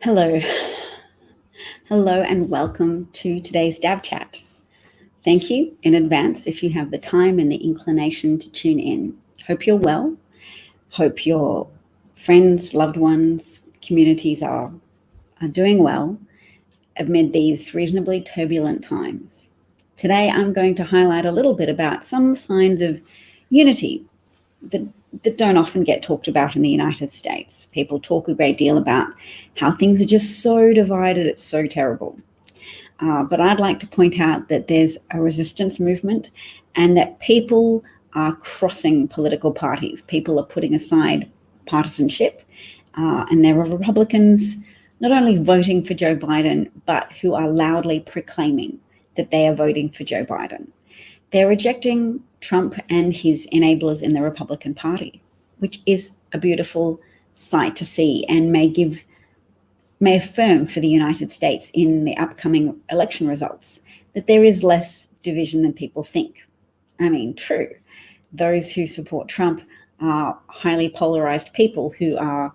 Hello. Hello and welcome to today's Dav Chat. Thank you in advance if you have the time and the inclination to tune in. Hope you're well. Hope your friends, loved ones, communities are doing well amid these reasonably turbulent times. Today I'm going to highlight a little bit about some signs of unity that don't often get talked about in the United States. People talk a great deal about how things are just so divided, it's so terrible. But I'd like to point out that there's a resistance movement and that people are crossing political parties. People are putting aside partisanship, and there are Republicans not only voting for Joe Biden, but who are loudly proclaiming that they are voting for Joe Biden. They're rejecting Trump and his enablers in the Republican Party, which is a beautiful sight to see and may affirm for the United States in the upcoming election results that there is less division than people think. I mean, true. Those who support Trump are highly polarized people who are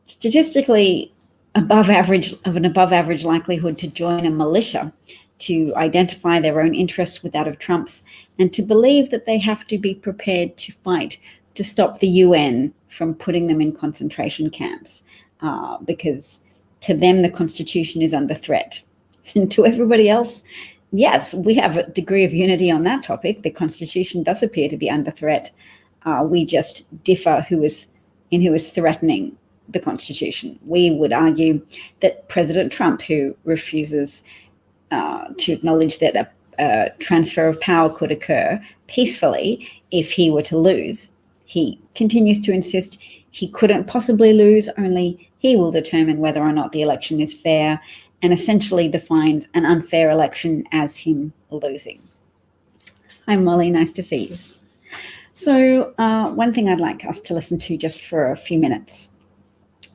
statistically above average likelihood to join a militia, to identify their own interests with that of Trump's, and to believe that they have to be prepared to fight to stop the UN from putting them in concentration camps, because to them the Constitution is under threat. And to everybody else, yes, we have a degree of unity on that topic. The Constitution does appear to be under threat. We just differ who is threatening the Constitution. We would argue that President Trump, who refuses to acknowledge that a transfer of power could occur peacefully if he were to lose. He continues to insist he couldn't possibly lose, only he will determine whether or not the election is fair, and essentially defines an unfair election as him losing. Hi, Molly, nice to see you. So one thing I'd like us to listen to just for a few minutes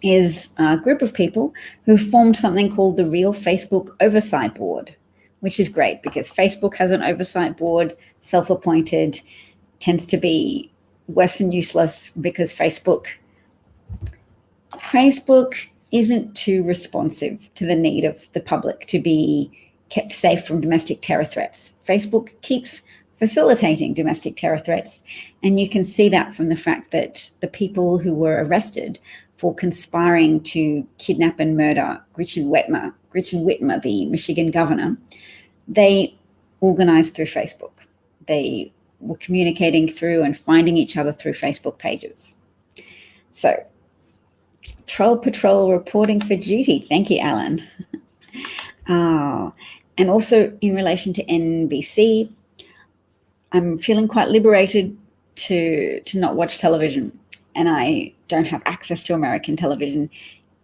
is a group of people who formed something called the Real Facebook Oversight Board, which is great because Facebook has an oversight board, self-appointed, tends to be worse than useless because Facebook isn't too responsive to the need of the public to be kept safe from domestic terror threats. Facebook keeps facilitating domestic terror threats, and you can see that from the fact that the people who were arrested for conspiring to kidnap and murder Gretchen Whitmer, the Michigan governor, they organized through Facebook. They were communicating through and finding each other through Facebook pages. So, Troll Patrol reporting for duty. Thank you, Alan. And also in relation to NBC, I'm feeling quite liberated to not watch television. And I don't have access to American television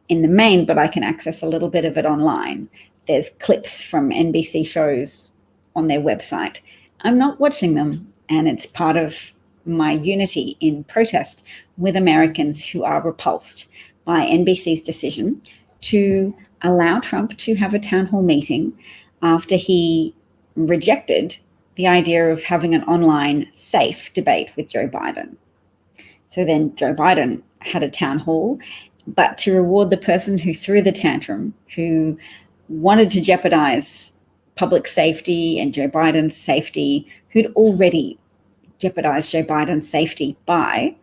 in the main, but I can access a little bit of it online. There's clips from NBC shows on their website. I'm not watching them, and it's part of my unity in protest with Americans who are repulsed by NBC's decision to allow Trump to have a town hall meeting after he rejected the idea of having an online safe debate with Joe Biden. So then Joe Biden had a town hall, but to reward the person who threw the tantrum, who wanted to jeopardize public safety and Joe Biden's safety, who'd already jeopardized Joe Biden's safety by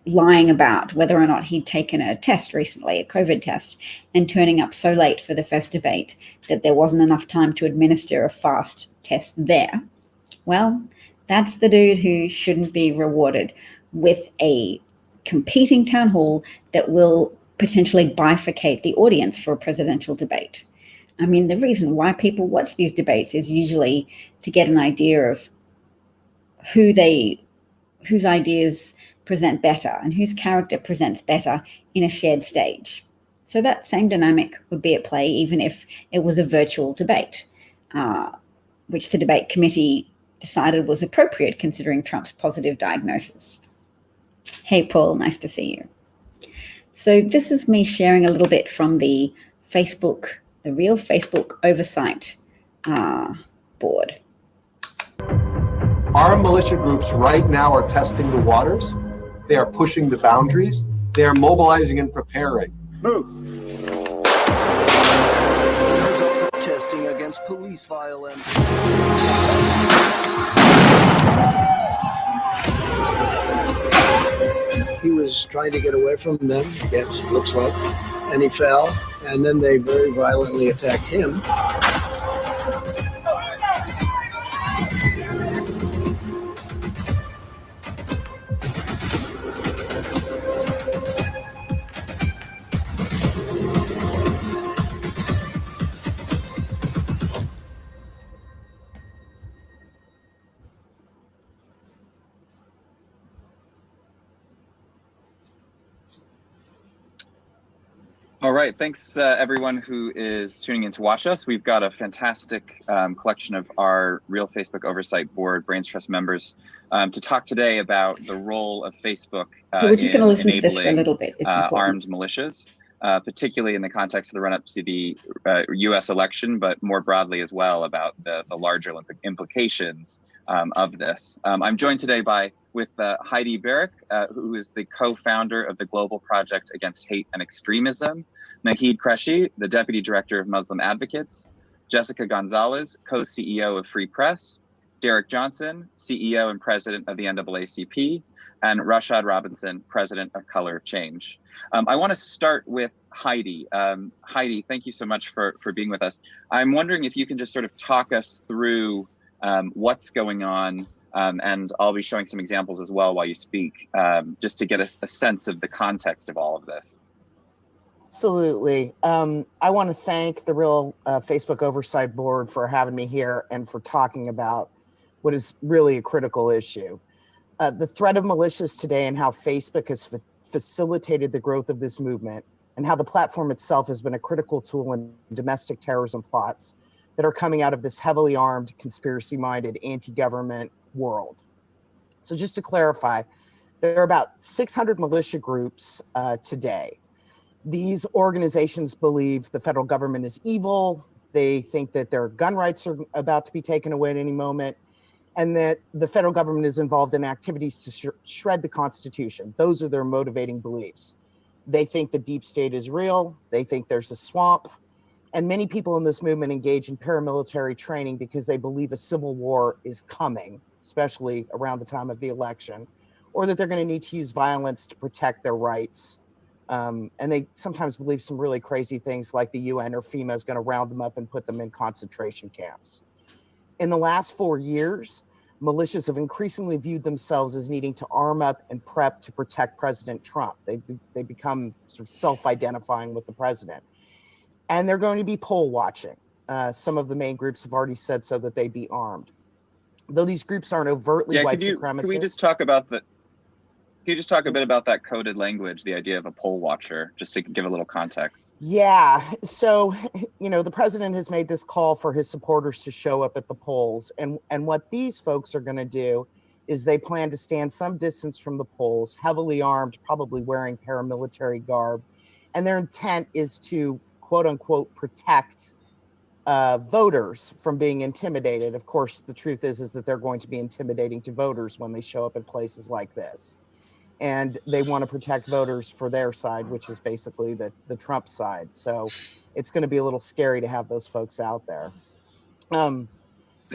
lying about whether or not he'd taken a test recently, a COVID test, and turning up so late for the first debate that there wasn't enough time to administer a fast test there. Well, that's the dude who shouldn't be rewarded with a competing town hall that will potentially bifurcate the audience for a presidential debate. I mean, the reason why people watch these debates is usually to get an idea of whose ideas present better and whose character presents better in a shared stage. So that same dynamic would be at play even if it was a virtual debate, which the debate committee decided was appropriate considering Trump's positive diagnosis. Hey, Paul, nice to see you. So this is me sharing a little bit from the Real Facebook Oversight Board. Our militia groups right now are testing the waters. They are pushing the boundaries. They are mobilizing and preparing. Move. Protesting against police violence. He was trying to get away from them, I guess, it looks like, and he fell, and then they very violently attacked him. All right, thanks everyone who is tuning in to watch us. We've got a fantastic collection of our Real Facebook Oversight Board Brains Trust members to talk today about the role of Facebook so we're just going to listen to this for a enabling little bit. It's armed militias, particularly in the context of the run-up to the US election, but more broadly as well about the larger implications of this. I'm joined today with Heidi Barrick, who is the co-founder of the Global Project Against Hate and Extremism, Nahid Qureshi, the Deputy Director of Muslim Advocates, Jessica Gonzalez, co-CEO of Free Press, Derek Johnson, CEO and President of the NAACP, and Rashad Robinson, President of Color of Change. I want to start with Heidi. Heidi, thank you so much for being with us. I'm wondering if you can just sort of talk us through what's going on, and I'll be showing some examples as well while you speak, just to get a sense of the context of all of this. Absolutely. I want to thank the Real Facebook Oversight Board for having me here and for talking about what is really a critical issue. The threat of militias today and how Facebook has facilitated the growth of this movement, and how the platform itself has been a critical tool in domestic terrorism plots that are coming out of this heavily armed, conspiracy-minded, anti-government world. So just to clarify, there are about 600 militia groups today. These organizations believe the federal government is evil. They think that their gun rights are about to be taken away at any moment, and that the federal government is involved in activities to shred the Constitution. Those are their motivating beliefs. They think the deep state is real. They think there's a swamp. And many people in this movement engage in paramilitary training because they believe a civil war is coming, especially around the time of the election, or that they're going to need to use violence to protect their rights. And they sometimes believe some really crazy things like the UN or FEMA is going to round them up and put them in concentration camps. In the last 4 years, militias have increasingly viewed themselves as needing to arm up and prep to protect President Trump. They become sort of self-identifying with the president. And they're going to be poll watching. Some of the main groups have already said so, that they be armed. Though these groups aren't overtly white supremacists. Can we just talk about the? Can you just talk a bit about that coded language, the idea of a poll watcher, just to give a little context? Yeah. So, the president has made this call for his supporters to show up at the polls. And what these folks are going to do is they plan to stand some distance from the polls, heavily armed, probably wearing paramilitary garb. And their intent is to, quote unquote, protect voters from being intimidated. Of course, the truth is that they're going to be intimidating to voters when they show up at places like this. And they want to protect voters for their side, which is basically the Trump side. So it's going to be a little scary to have those folks out there. So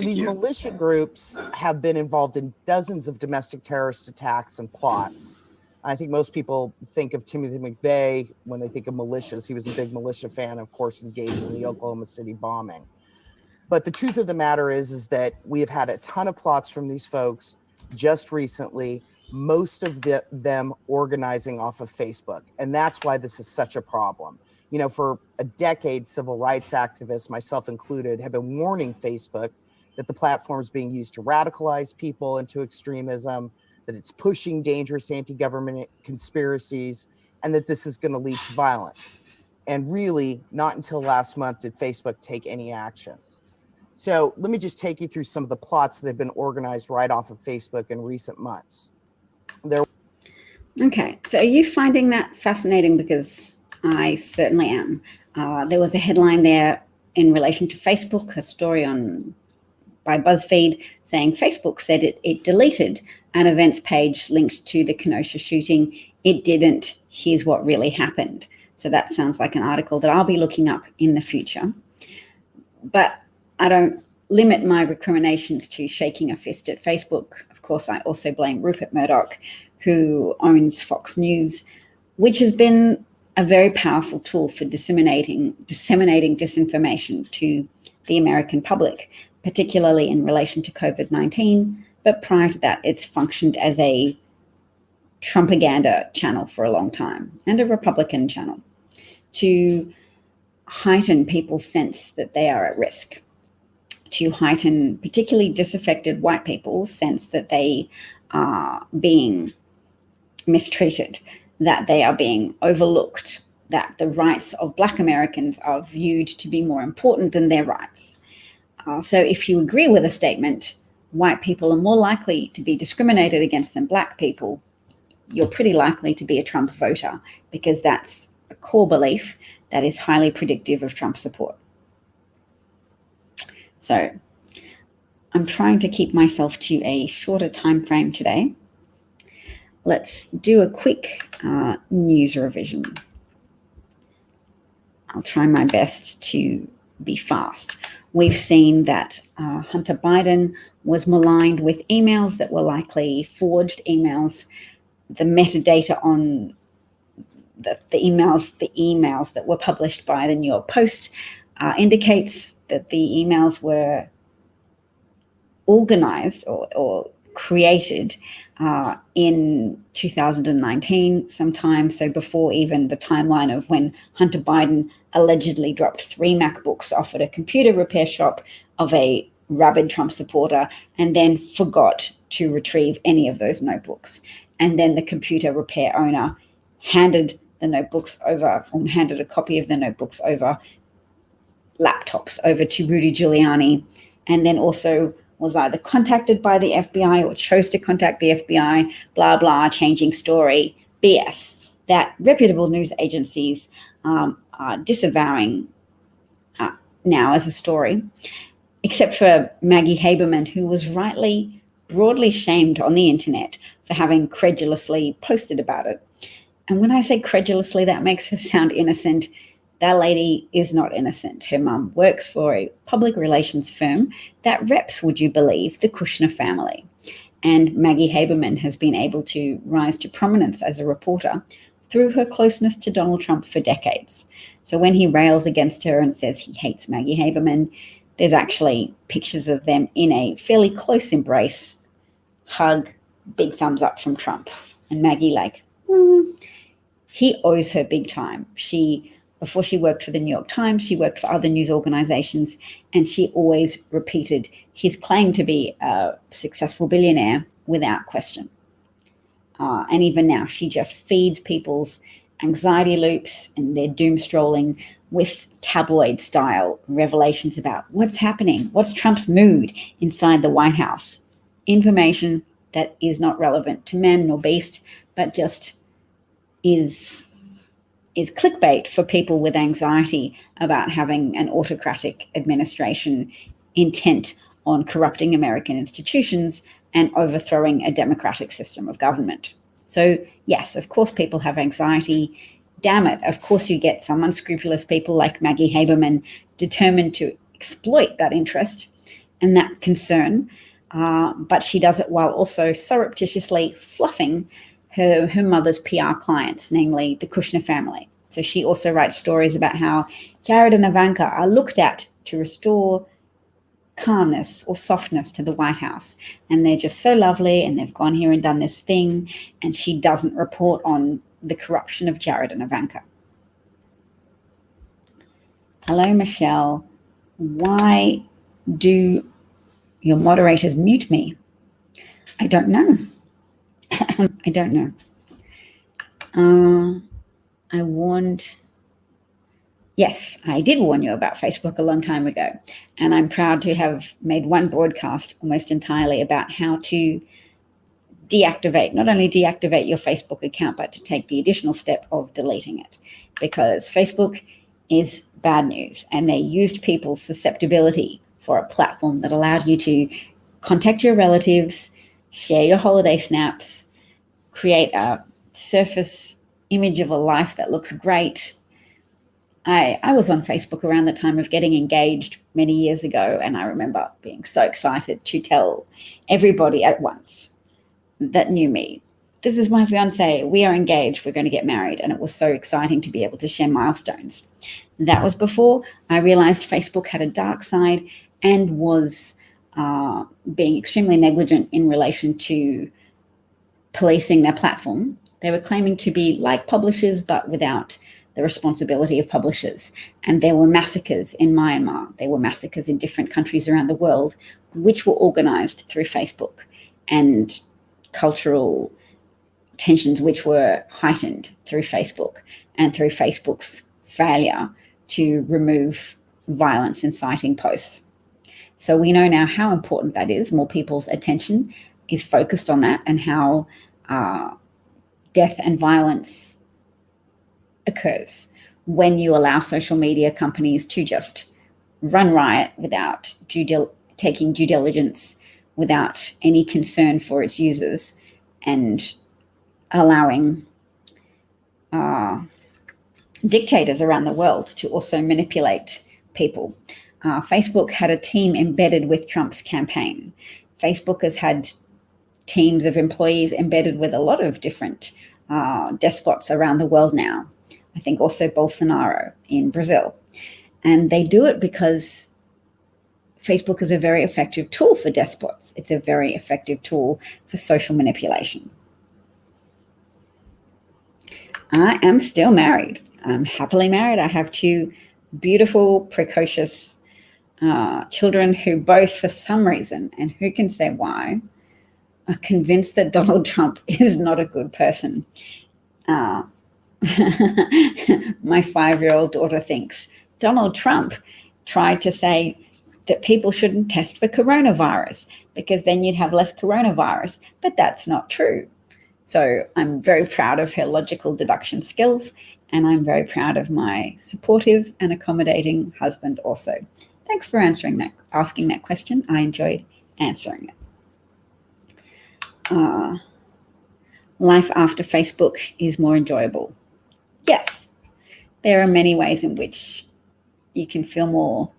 these militia groups have been involved in dozens of domestic terrorist attacks and plots. I think most people think of Timothy McVeigh when they think of militias. He was a big militia fan, of course, engaged in the Oklahoma City bombing. But the truth of the matter is that we have had a ton of plots from these folks just recently, most of them organizing off of Facebook. And that's why this is such a problem. For a decade, civil rights activists, myself included, have been warning Facebook that the platform is being used to radicalize people into extremism, that it's pushing dangerous anti-government conspiracies, and that this is going to lead to violence. And really, not until last month did Facebook take any actions. So let me just take you through some of the plots that have been organized right off of Facebook in recent months. Okay, so are you finding that fascinating? Because I certainly am. There was a headline there in relation to Facebook, a story on by BuzzFeed saying Facebook said it deleted an events page linked to the Kenosha shooting. It didn't. Here's what really happened. So that sounds like an article that I'll be looking up in the future. But I don't limit my recriminations to shaking a fist at Facebook. Of course, I also blame Rupert Murdoch, who owns Fox News, which has been a very powerful tool for disseminating disinformation to the American public, particularly in relation to COVID-19. But prior to that, it's functioned as a Trumpaganda channel for a long time, and a Republican channel, to heighten people's sense that they are at risk, to heighten particularly disaffected white people's sense that they are being mistreated, that they are being overlooked, that the rights of Black Americans are viewed to be more important than their rights. So if you agree with a statement, white people are more likely to be discriminated against than Black people, you're pretty likely to be a Trump voter, because that's a core belief that is highly predictive of Trump support. So I'm trying to keep myself to a shorter time frame today. Let's do a quick news revision. I'll try my best to be fast. We've seen that Hunter Biden was maligned with emails that were likely forged emails. The metadata on the emails that were published by the New York Post indicates that the emails were organized or created in 2019 sometime, so before even the timeline of when Hunter Biden allegedly dropped 3 MacBooks off at a computer repair shop of a rabid Trump supporter and then forgot to retrieve any of those notebooks. And then the computer repair owner handed a copy of the notebooks over laptops over to Rudy Giuliani, and then also was either contacted by the FBI or chose to contact the FBI, blah, blah, changing story, BS, that reputable news agencies are disavowing now as a story, except for Maggie Haberman, who was rightly broadly shamed on the internet for having credulously posted about it. And when I say credulously, that makes her sound innocent. That lady is not innocent. Her mum works for a public relations firm that reps, would you believe, the Kushner family. And Maggie Haberman has been able to rise to prominence as a reporter through her closeness to Donald Trump for decades. So when he rails against her and says he hates Maggie Haberman, there's actually pictures of them in a fairly close embrace, hug, big thumbs up from Trump. And Maggie he owes her big time. Before she worked for the New York Times, she worked for other news organizations, and she always repeated his claim to be a successful billionaire without question. And even now, she just feeds people's anxiety loops and their doom strolling with tabloid-style revelations about what's happening, what's Trump's mood inside the White House. Information that is not relevant to man nor beast, but just is clickbait for people with anxiety about having an autocratic administration intent on corrupting American institutions and overthrowing a democratic system of government. So yes, of course people have anxiety. Damn it, of course you get some unscrupulous people like Maggie Haberman determined to exploit that interest and that concern, but she does it while also surreptitiously fluffing her mother's PR clients, namely the Kushner family. So she also writes stories about how Jared and Ivanka are looked at to restore calmness or softness to the White House. And they're just so lovely, and they've gone here and done this thing, and she doesn't report on the corruption of Jared and Ivanka. Hello, Michelle. Why do your moderators mute me? I don't know. I don't know. Yes, I did warn you about Facebook a long time ago, and I'm proud to have made one broadcast almost entirely about how to not only deactivate your Facebook account, but to take the additional step of deleting it, because Facebook is bad news, and they used people's susceptibility for a platform that allowed you to contact your relatives, share your holiday snaps, create a surface image of a life that looks great. I was on Facebook around the time of getting engaged many years ago, and I remember being so excited to tell everybody at once that knew me, this is my fiance, we are engaged, we're going to get married. And it was so exciting to be able to share milestones. That was before I realized Facebook had a dark side and was being extremely negligent in relation to policing their platform. They were claiming to be like publishers, but without the responsibility of publishers. And there were massacres in Myanmar. There were massacres in different countries around the world, which were organized through Facebook, and cultural tensions which were heightened through Facebook and through Facebook's failure to remove violence inciting posts. So we know now how important that is. More people's attention is focused on that, and how death and violence occurs when you allow social media companies to just run riot without taking due diligence, without any concern for its users, and allowing dictators around the world to also manipulate people. Facebook had a team embedded with Trump's campaign. Facebook has had teams of employees embedded with a lot of different despots around the world now. I think also Bolsonaro in Brazil. And they do it because Facebook is a very effective tool for despots. It's a very effective tool for social manipulation. I am still married. I'm happily married. I have two beautiful, precocious children who both, for some reason, and who can say why, are convinced that Donald Trump is not a good person. My 5-year-old daughter thinks Donald Trump tried to say that people shouldn't test for coronavirus because then you'd have less coronavirus, but that's not true. So I'm very proud of her logical deduction skills, and I'm very proud of my supportive and accommodating husband also. Thanks for asking that question. I enjoyed answering it. Life after Facebook is more enjoyable. Yes, there are many ways in which you can feel more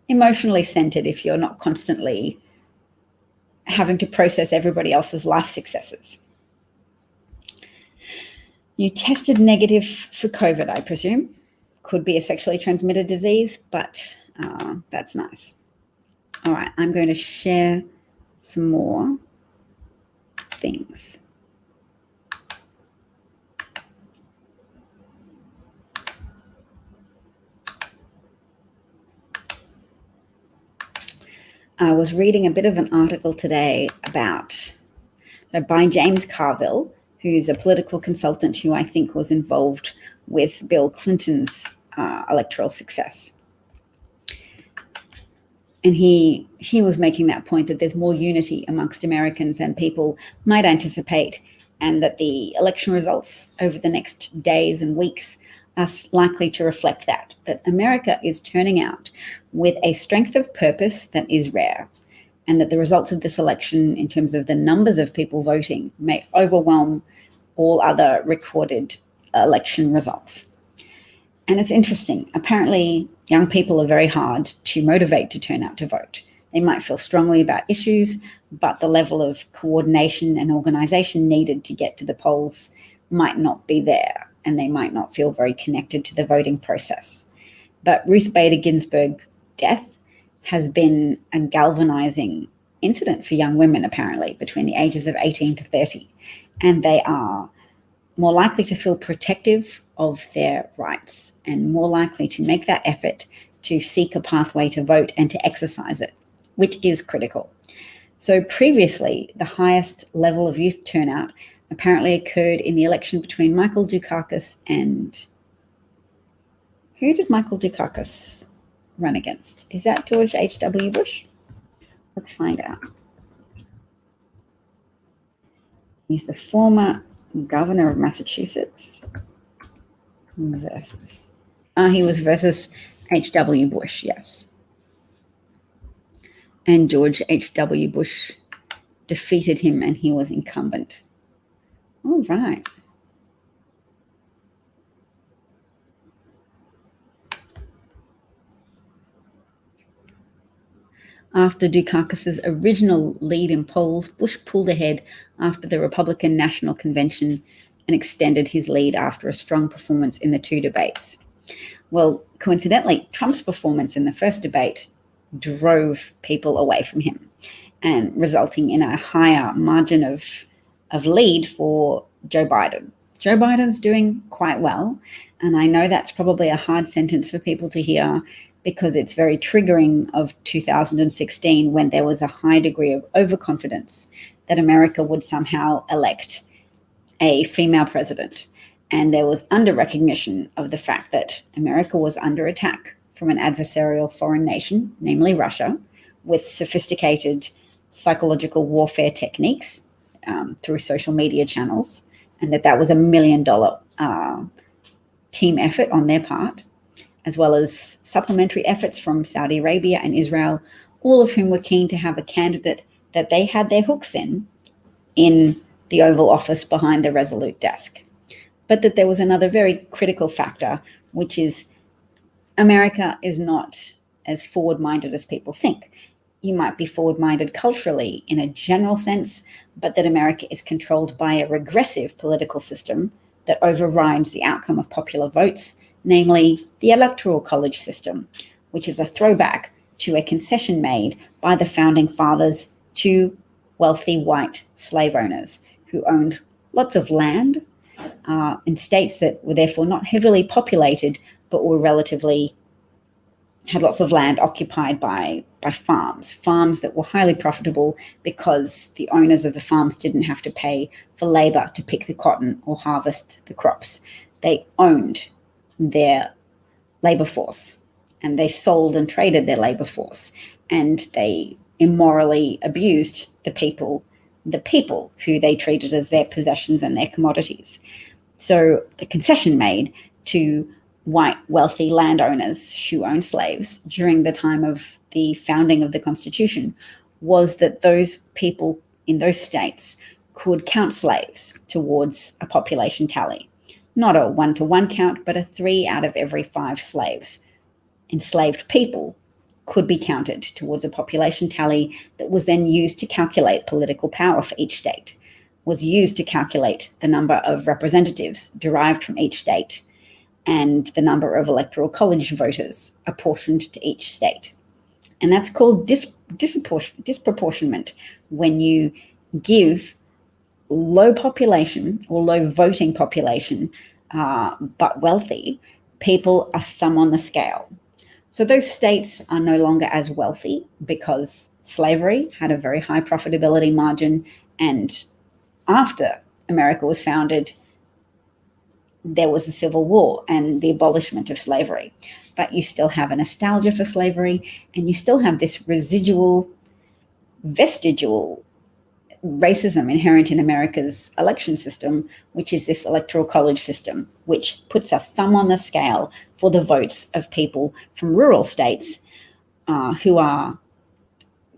emotionally centered if you're not constantly having to process everybody else's life successes. You tested negative for COVID, I presume. Could be a sexually transmitted disease, but that's nice. All right, I'm going to share some more things. I was reading a bit of an article today by James Carville, who's a political consultant who I think was involved with Bill Clinton's electoral success. And he was making that point that there's more unity amongst Americans than people might anticipate, and that the election results over the next days and weeks are likely to reflect that America is turning out with a strength of purpose that is rare, and that the results of this election, in terms of the numbers of people voting, may overwhelm all other recorded election results. And it's interesting. Apparently, young people are very hard to motivate to turn out to vote. They might feel strongly about issues, but the level of coordination and organization needed to get to the polls might not be there, and they might not feel very connected to the voting process. But Ruth Bader Ginsburg's death has been a galvanizing incident for young women, apparently, between the ages of 18 to 30. And they are more likely to feel protective of their rights and more likely to make that effort to seek a pathway to vote and to exercise it, which is critical. So previously, the highest level of youth turnout apparently occurred in the election between Michael Dukakis and... Who did Michael Dukakis run against? Is that George H.W. Bush? Let's find out. He's the former governor of Massachusetts versus... he was versus H.W. Bush, yes. and George H.W. Bush defeated him and he was incumbent. All right. After Dukakis's original lead in polls, Bush pulled ahead after the Republican National Convention and extended his lead after a strong performance in the two debates. Well, coincidentally, Trump's performance in the first debate drove people away from him, and resulting in a higher margin of lead for Joe Biden. Joe Biden's doing quite well, and I know that's probably a hard sentence for people to hear because it's very triggering of 2016 when there was a high degree of overconfidence that America would somehow elect a female president. And there was under-recognition of the fact that America was under attack from an adversarial foreign nation, namely Russia, with sophisticated psychological warfare techniques through social media channels, and that was $1 million team effort on their part, as well as supplementary efforts from Saudi Arabia and Israel, all of whom were keen to have a candidate that they had their hooks in the Oval Office behind the Resolute desk. But that there was another very critical factor, which is America is not as forward-minded as people think. You might be forward-minded culturally in a general sense, but that America is controlled by a regressive political system that overrides the outcome of popular votes, namely the Electoral College system, which is a throwback to a concession made by the founding fathers to wealthy white slave owners who owned lots of land in states that were therefore not heavily populated, but were had lots of land occupied by farms that were highly profitable because the owners of the farms didn't have to pay for labor to pick the cotton or harvest the crops. They owned their labor force, and they sold and traded their labor force, and they immorally abused the people who they treated as their possessions and their commodities. So the concession made to white wealthy landowners who owned slaves during the time of the founding of the Constitution was that those people in those states could count slaves towards a population tally. Not a 1-to-1 count, but a 3 out of every 5 slaves, enslaved people, could be counted towards a population tally that was then used to calculate political power for each state, was used to calculate the number of representatives derived from each state and the number of electoral college voters apportioned to each state. And that's called disproportionment, when you give low population or low voting population, but wealthy people a thumb on the scale. So those states are no longer as wealthy because slavery had a very high profitability margin, and after America was founded, there was a civil war and the abolishment of slavery. But you still have a nostalgia for slavery, and you still have this vestigial racism inherent in America's election system, which is this electoral college system, which puts a thumb on the scale for the votes of people from rural states who are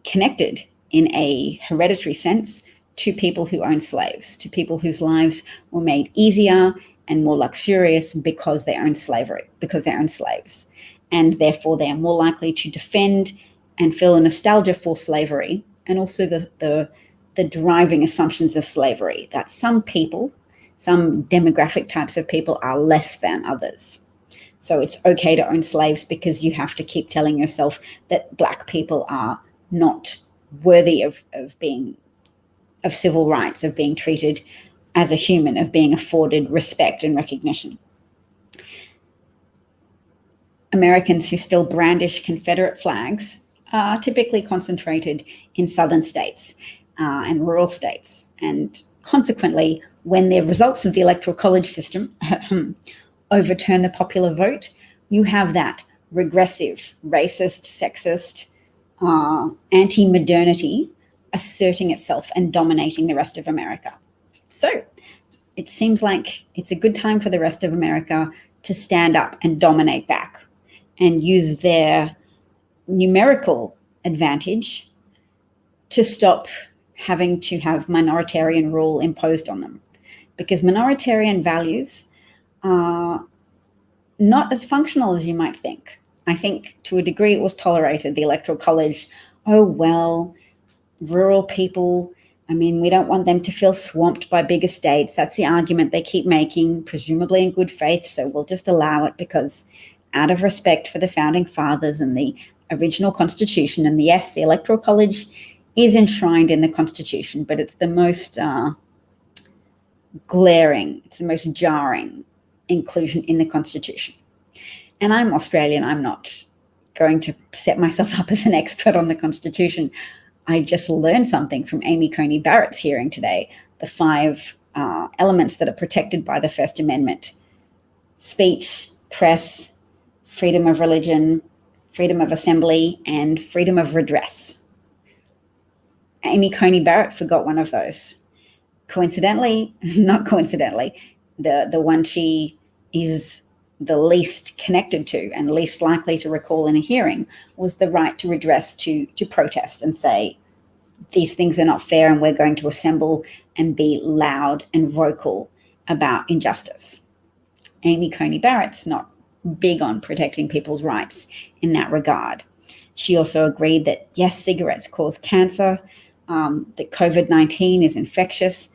connected in a hereditary sense to people who own slaves, to people whose lives were made easier and more luxurious because they own slaves. And therefore they are more likely to defend and feel a nostalgia for slavery, and also the driving assumptions of slavery, that some people, some demographic types of people are less than others. So it's okay to own slaves because you have to keep telling yourself that Black people are not worthy of civil rights, of being treated as a human, of being afforded respect and recognition. Americans who still brandish Confederate flags are typically concentrated in southern states and rural states. And consequently, when the results of the electoral college system overturn the popular vote, you have that regressive, racist, sexist, anti-modernity asserting itself and dominating the rest of America. So it seems like it's a good time for the rest of America to stand up and dominate back and use their numerical advantage to stop having to have minoritarian rule imposed on them, because minoritarian values are not as functional as you might think. I think to a degree it was tolerated, the Electoral College. Oh, well, rural people, I mean, we don't want them to feel swamped by big estates. That's the argument they keep making, presumably in good faith, so we'll just allow it because out of respect for the founding fathers and the original Constitution. And yes, the Electoral College is enshrined in the Constitution, but it's the most glaring, it's the most jarring inclusion in the Constitution. And I'm Australian. I'm not going to set myself up as an expert on the Constitution. I just learned something from Amy Coney Barrett's hearing today, the 5 elements that are protected by the First Amendment: speech, press, freedom of religion, freedom of assembly, and freedom of redress. Amy Coney Barrett forgot one of those. Coincidentally, not coincidentally, the one she is the least connected to and least likely to recall in a hearing was the right to redress, to protest and say, these things are not fair and we're going to assemble and be loud and vocal about injustice. Amy Coney Barrett's not big on protecting people's rights in that regard. She also agreed that, yes, cigarettes cause cancer, that COVID-19 is infectious.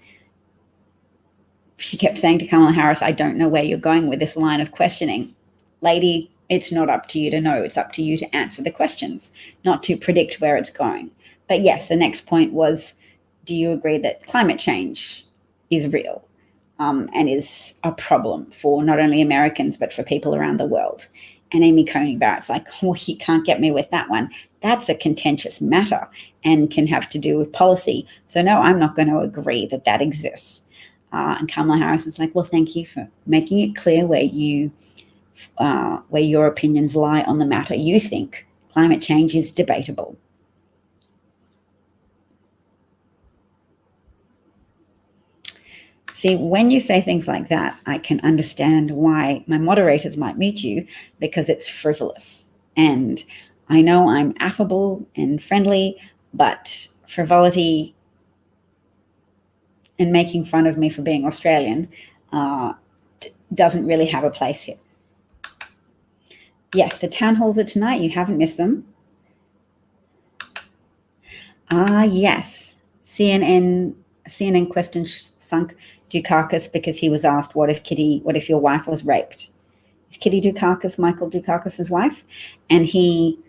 She kept saying to Kamala Harris, I don't know where you're going with this line of questioning. Lady, it's not up to you to know. It's up to you to answer the questions, not to predict where it's going. But yes, the next point was, do you agree that climate change is real and is a problem for not only Americans, but for people around the world? And Amy Coney Barrett's like, oh, you can't get me with that one. That's a contentious matter and can have to do with policy. So no, I'm not going to agree that that exists. And Kamala Harris is like, well, thank you for making it clear where your opinions lie on the matter. You think climate change is debatable. See, when you say things like that, I can understand why my moderators might mute you, because it's frivolous. And I know I'm affable and friendly, but frivolity and making fun of me for being Australian doesn't really have a place here. Yes, the town halls are tonight. You haven't missed them. Yes. CNN question sunk Dukakis because he was asked, what if your wife was raped? Is Kitty Dukakis Michael Dukakis's wife? And he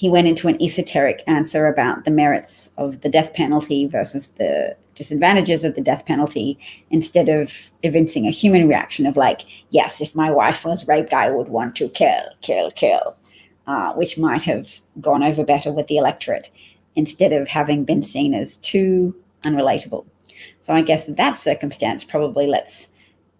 went into an esoteric answer about the merits of the death penalty versus the disadvantages of the death penalty, instead of evincing a human reaction of like, yes, if my wife was raped, I would want to kill, which might have gone over better with the electorate, instead of having been seen as too unrelatable. So I guess that circumstance probably lets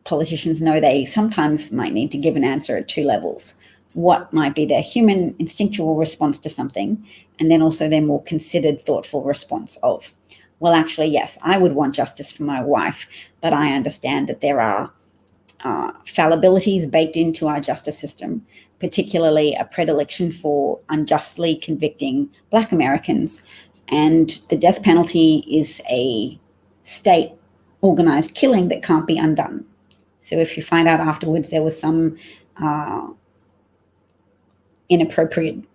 politicians know they sometimes might need to give an answer at 2 levels. What might be their human instinctual response to something, and then also their more considered, thoughtful response of, well, actually, yes, I would want justice for my wife, but I understand that there are fallibilities baked into our justice system, particularly a predilection for unjustly convicting Black Americans. And the death penalty is a state organized killing that can't be undone. So if you find out afterwards there was some inappropriate,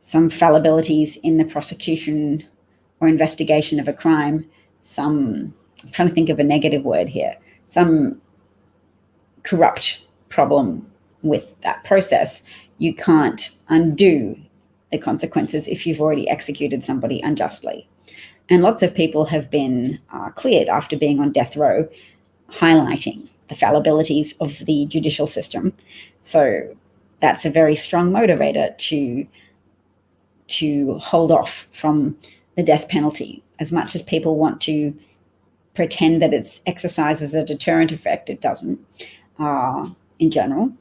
some fallibilities in the prosecution or investigation of a crime, I'm trying to think of a negative word here, some corrupt problem with that process, you can't undo the consequences if you've already executed somebody unjustly. And lots of people have been cleared after being on death row, highlighting the fallibilities of the judicial system. So that's a very strong motivator to hold off from the death penalty. As much as people want to pretend that it exercises a deterrent effect, it doesn't in general.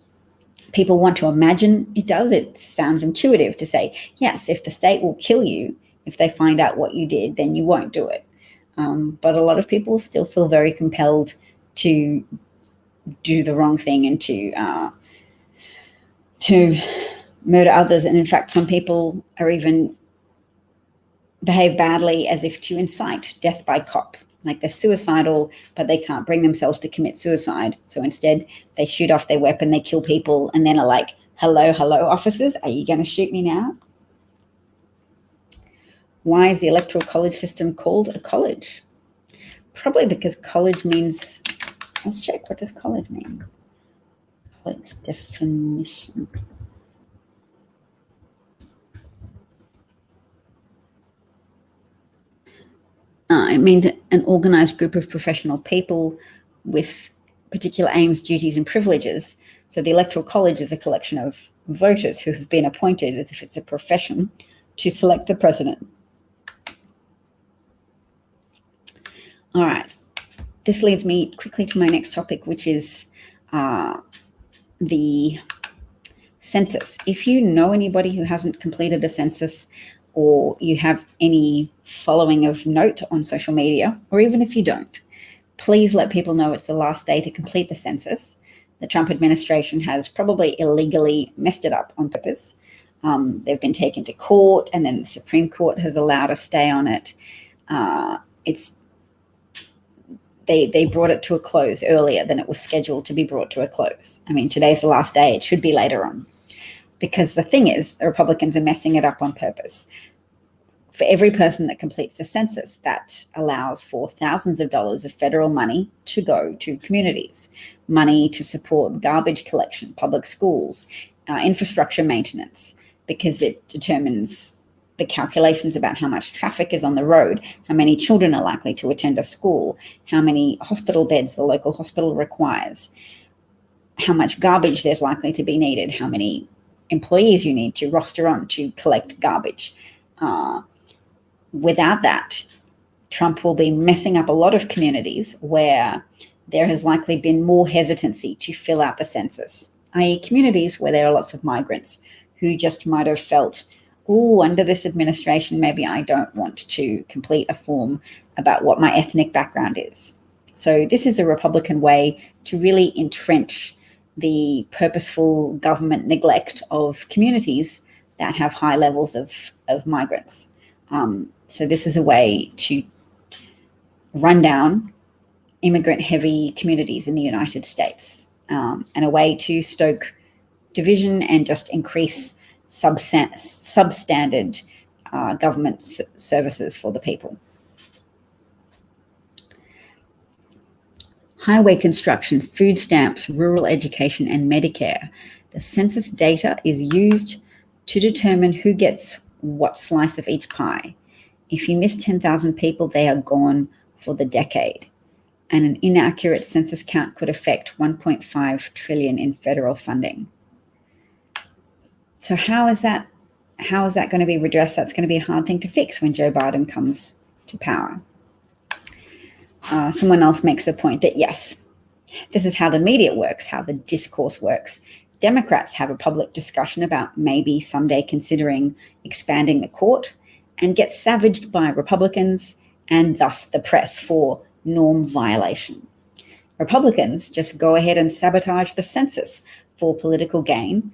People want to imagine it does. It sounds intuitive to say, yes, if the state will kill you, if they find out what you did, then you won't do it. But a lot of people still feel very compelled to do the wrong thing and to murder others. And in fact, some people are even behave badly as if to incite death by cop. Like they're suicidal, but they can't bring themselves to commit suicide. So instead, they shoot off their weapon, they kill people, and then are like, hello, officers, are you going to shoot me now? Why is the electoral college system called a college? Probably because college means, let's check, what does college mean? College definition. It means an organized group of professional people with particular aims, duties, and privileges. So the Electoral College is a collection of voters who have been appointed, as if it's a profession, to select a president. All right. This leads me quickly to my next topic, which is the census. If you know anybody who hasn't completed the census, or you have any following of note on social media, or even if you don't, please let people know it's the last day to complete the census. The Trump administration has probably illegally messed it up on purpose. They've been taken to court, and then the Supreme Court has allowed a stay on it. They brought it to a close earlier than it was scheduled to be brought to a close. I mean, today's the last day. It should be later on. Because the thing is, the Republicans are messing it up on purpose. For every person that completes the census, that allows for thousands of dollars of federal money to go to communities, money to support garbage collection, public schools, infrastructure maintenance, because it determines the calculations about how much traffic is on the road, how many children are likely to attend a school, how many hospital beds the local hospital requires, how much garbage there's likely to be needed, how many employees you need to roster on to collect garbage. Without that, Trump will be messing up a lot of communities where there has likely been more hesitancy to fill out the census, i.e. communities where there are lots of migrants who just might have felt, oh, under this administration, maybe I don't want to complete a form about what my ethnic background is. So this is a Republican way to really entrench the purposeful government neglect of communities that have high levels of migrants. So this is a way to run down immigrant-heavy communities in the United States, and a way to stoke division and just increase substandard government services for the people. Highway construction, food stamps, rural education, and Medicare. The census data is used to determine who gets what slice of each pie. If you miss 10,000 people, they are gone for the decade. And an inaccurate census count could affect $1.5 trillion in federal funding. So how is that going to be redressed? That's going to be a hard thing to fix when Joe Biden comes to power. Someone else makes the point that, yes, this is how the media works, how the discourse works. Democrats have a public discussion about maybe someday considering expanding the court, and get savaged by Republicans and thus the press for norm violation. Republicans just go ahead and sabotage the census for political gain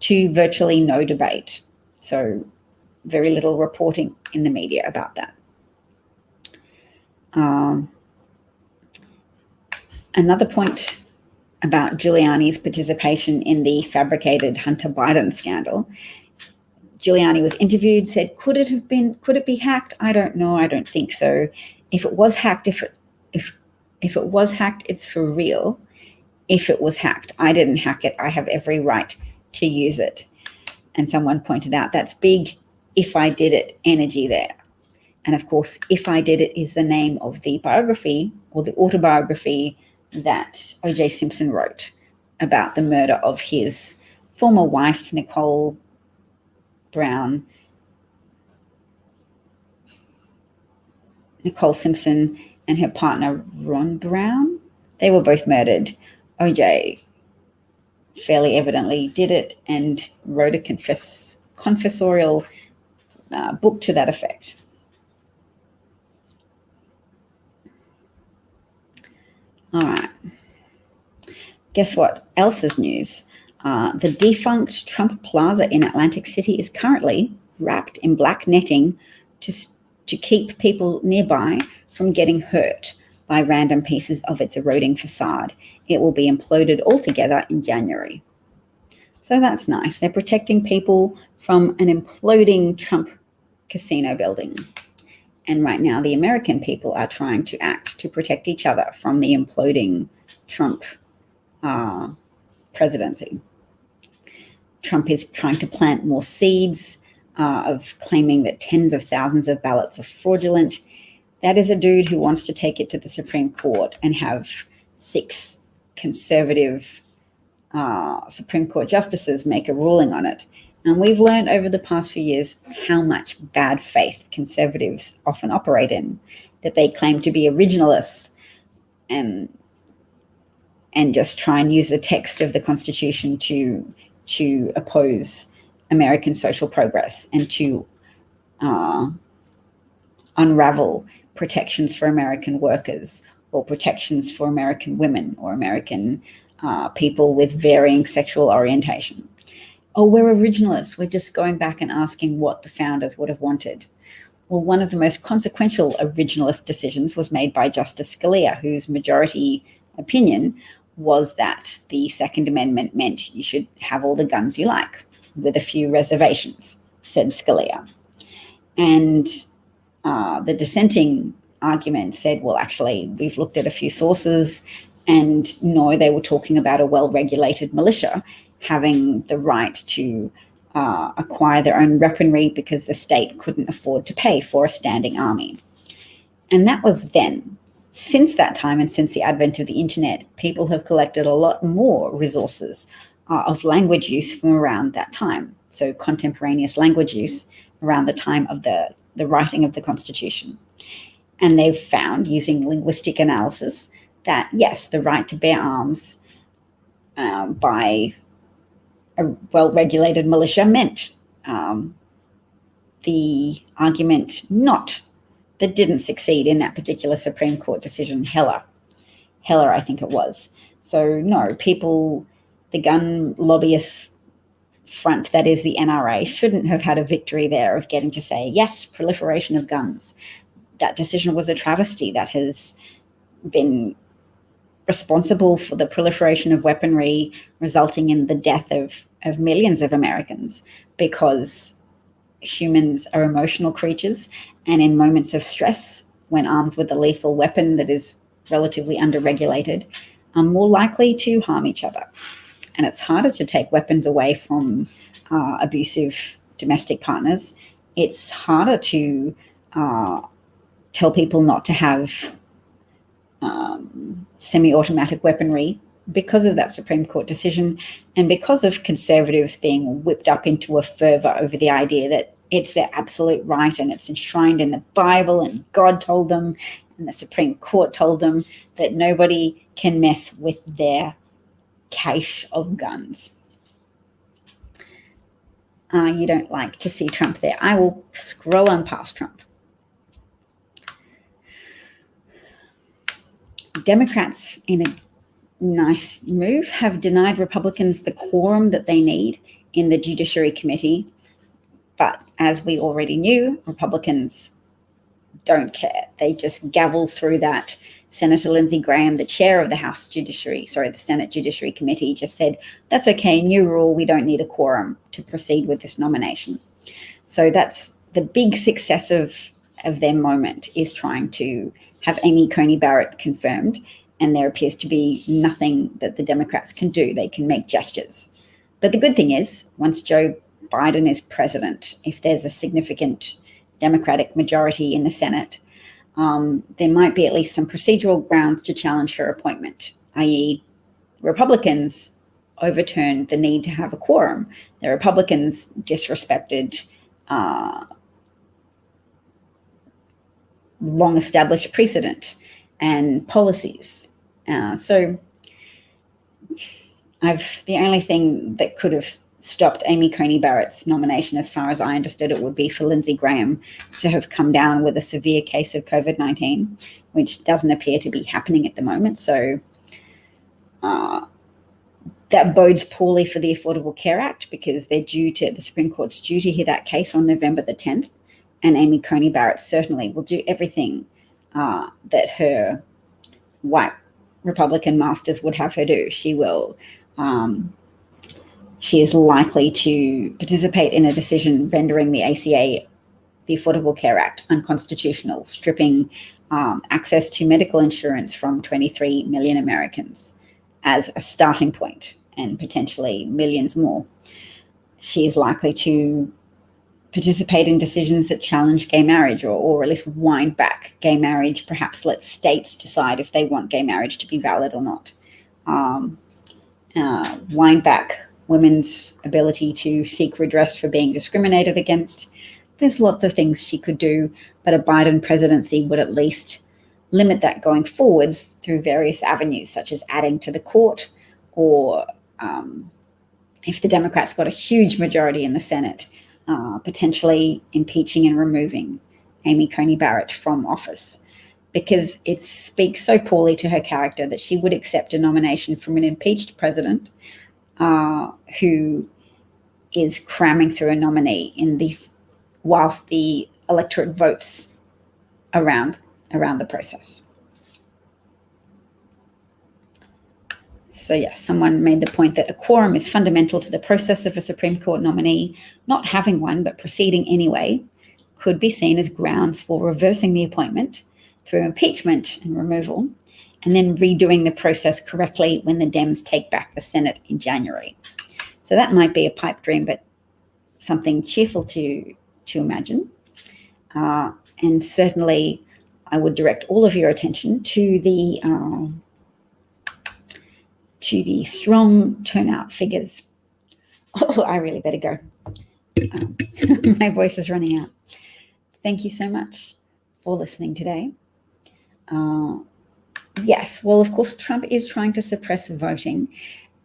to virtually no debate. So very little reporting in the media about that. Another point about Giuliani's participation in the fabricated Hunter Biden scandal. Giuliani was interviewed, said, could it be hacked? I don't know. I don't think so. If it was hacked, if it was hacked, it's for real. If it was hacked, I didn't hack it. I have every right to use it. And someone pointed out that's big if I did it energy there. And of course, If I Did It is the name of the biography or the autobiography that O.J. Simpson wrote about the murder of his former wife, Nicole Simpson, and her partner, Ron Brown. They were both murdered. O.J. fairly evidently did it and wrote a confessorial book to that effect. All right. Guess what else is news? The defunct Trump Plaza in Atlantic City is currently wrapped in black netting to to keep people nearby from getting hurt by random pieces of its eroding facade. It will be imploded altogether in January. So that's nice. They're protecting people from an imploding Trump casino building. And right now, the American people are trying to act to protect each other from the imploding Trump presidency. Trump is trying to plant more seeds of claiming that tens of thousands of ballots are fraudulent. That is a dude who wants to take it to the Supreme Court and have 6 conservative Supreme Court justices make a ruling on it. And we've learned over the past few years how much bad faith conservatives often operate in, that they claim to be originalists and just try and use the text of the Constitution to oppose American social progress and to unravel protections for American workers or protections for American women or American people with varying sexual orientation. Oh, we're originalists. We're just going back and asking what the founders would have wanted. Well, one of the most consequential originalist decisions was made by Justice Scalia, whose majority opinion was that the Second Amendment meant you should have all the guns you like, with a few reservations, said Scalia. And the dissenting argument said, well, actually, we've looked at a few sources, and no, they were talking about a well-regulated militia having the right to acquire their own weaponry because the state couldn't afford to pay for a standing army. And that was then. Since that time and since the advent of the internet, people have collected a lot more resources of language use from around that time. So contemporaneous language use around the time of the writing of the Constitution. And they've found, using linguistic analysis, that yes, the right to bear arms by a well-regulated militia meant the argument that didn't succeed in that particular Supreme Court decision, Heller, I think it was. So no, people, the gun lobbyists front, that is the NRA, shouldn't have had a victory there of getting to say, yes, proliferation of guns. That decision was a travesty that has been responsible for the proliferation of weaponry, resulting in the death of millions of Americans, because humans are emotional creatures, and in moments of stress, when armed with a lethal weapon that is relatively underregulated, are more likely to harm each other. And it's harder to take weapons away from abusive domestic partners. It's harder to tell people not to have semi-automatic weaponry because of that Supreme Court decision, and because of conservatives being whipped up into a fervor over the idea that it's their absolute right and it's enshrined in the Bible and God told them and the Supreme Court told them that nobody can mess with their cache of guns. You don't like to see Trump there. I will scroll on past Trump. Democrats, in a nice move, have denied Republicans the quorum that they need in the Judiciary Committee. But as we already knew, Republicans don't care. They just gavel through that. Senator Lindsey Graham, the chair of the the Senate Judiciary Committee, just said, that's okay, new rule, we don't need a quorum to proceed with this nomination. So that's the big success of their moment, is trying to have Amy Coney Barrett confirmed, and there appears to be nothing that the Democrats can do. They can make gestures. But the good thing is, once Joe Biden is president, if there's a significant Democratic majority in the Senate, there might be at least some procedural grounds to challenge her appointment, i.e. Republicans overturned the need to have a quorum. The Republicans disrespected long-established precedent and policies. So the only thing that could have stopped Amy Coney Barrett's nomination, as far as I understood it, would be for Lindsey Graham to have come down with a severe case of COVID-19, which doesn't appear to be happening at the moment. So that bodes poorly for the Affordable Care Act, because the Supreme Court's due to hear that case on November the 10th. And Amy Coney Barrett certainly will do everything that her white Republican masters would have her do. She is likely to participate in a decision rendering the ACA, the Affordable Care Act, unconstitutional, stripping access to medical insurance from 23 million Americans as a starting point, and potentially millions more. She is likely to participate in decisions that challenge gay marriage, or at least wind back gay marriage, perhaps let states decide if they want gay marriage to be valid or not. Wind back women's ability to seek redress for being discriminated against. There's lots of things she could do, but a Biden presidency would at least limit that going forwards through various avenues, such as adding to the court, or if the Democrats got a huge majority in the Senate, potentially impeaching and removing Amy Coney Barrett from office, because it speaks so poorly to her character that she would accept a nomination from an impeached president who is cramming through a nominee whilst the electorate votes around the process. So yes, someone made the point that a quorum is fundamental to the process of a Supreme Court nominee. Not having one, but proceeding anyway, could be seen as grounds for reversing the appointment through impeachment and removal, and then redoing the process correctly when the Dems take back the Senate in January. So that might be a pipe dream, but something cheerful to imagine. And certainly I would direct all of your attention to the strong turnout figures. Oh, I really better go. My voice is running out. Thank you so much for listening today. Yes, well, of course, Trump is trying to suppress voting.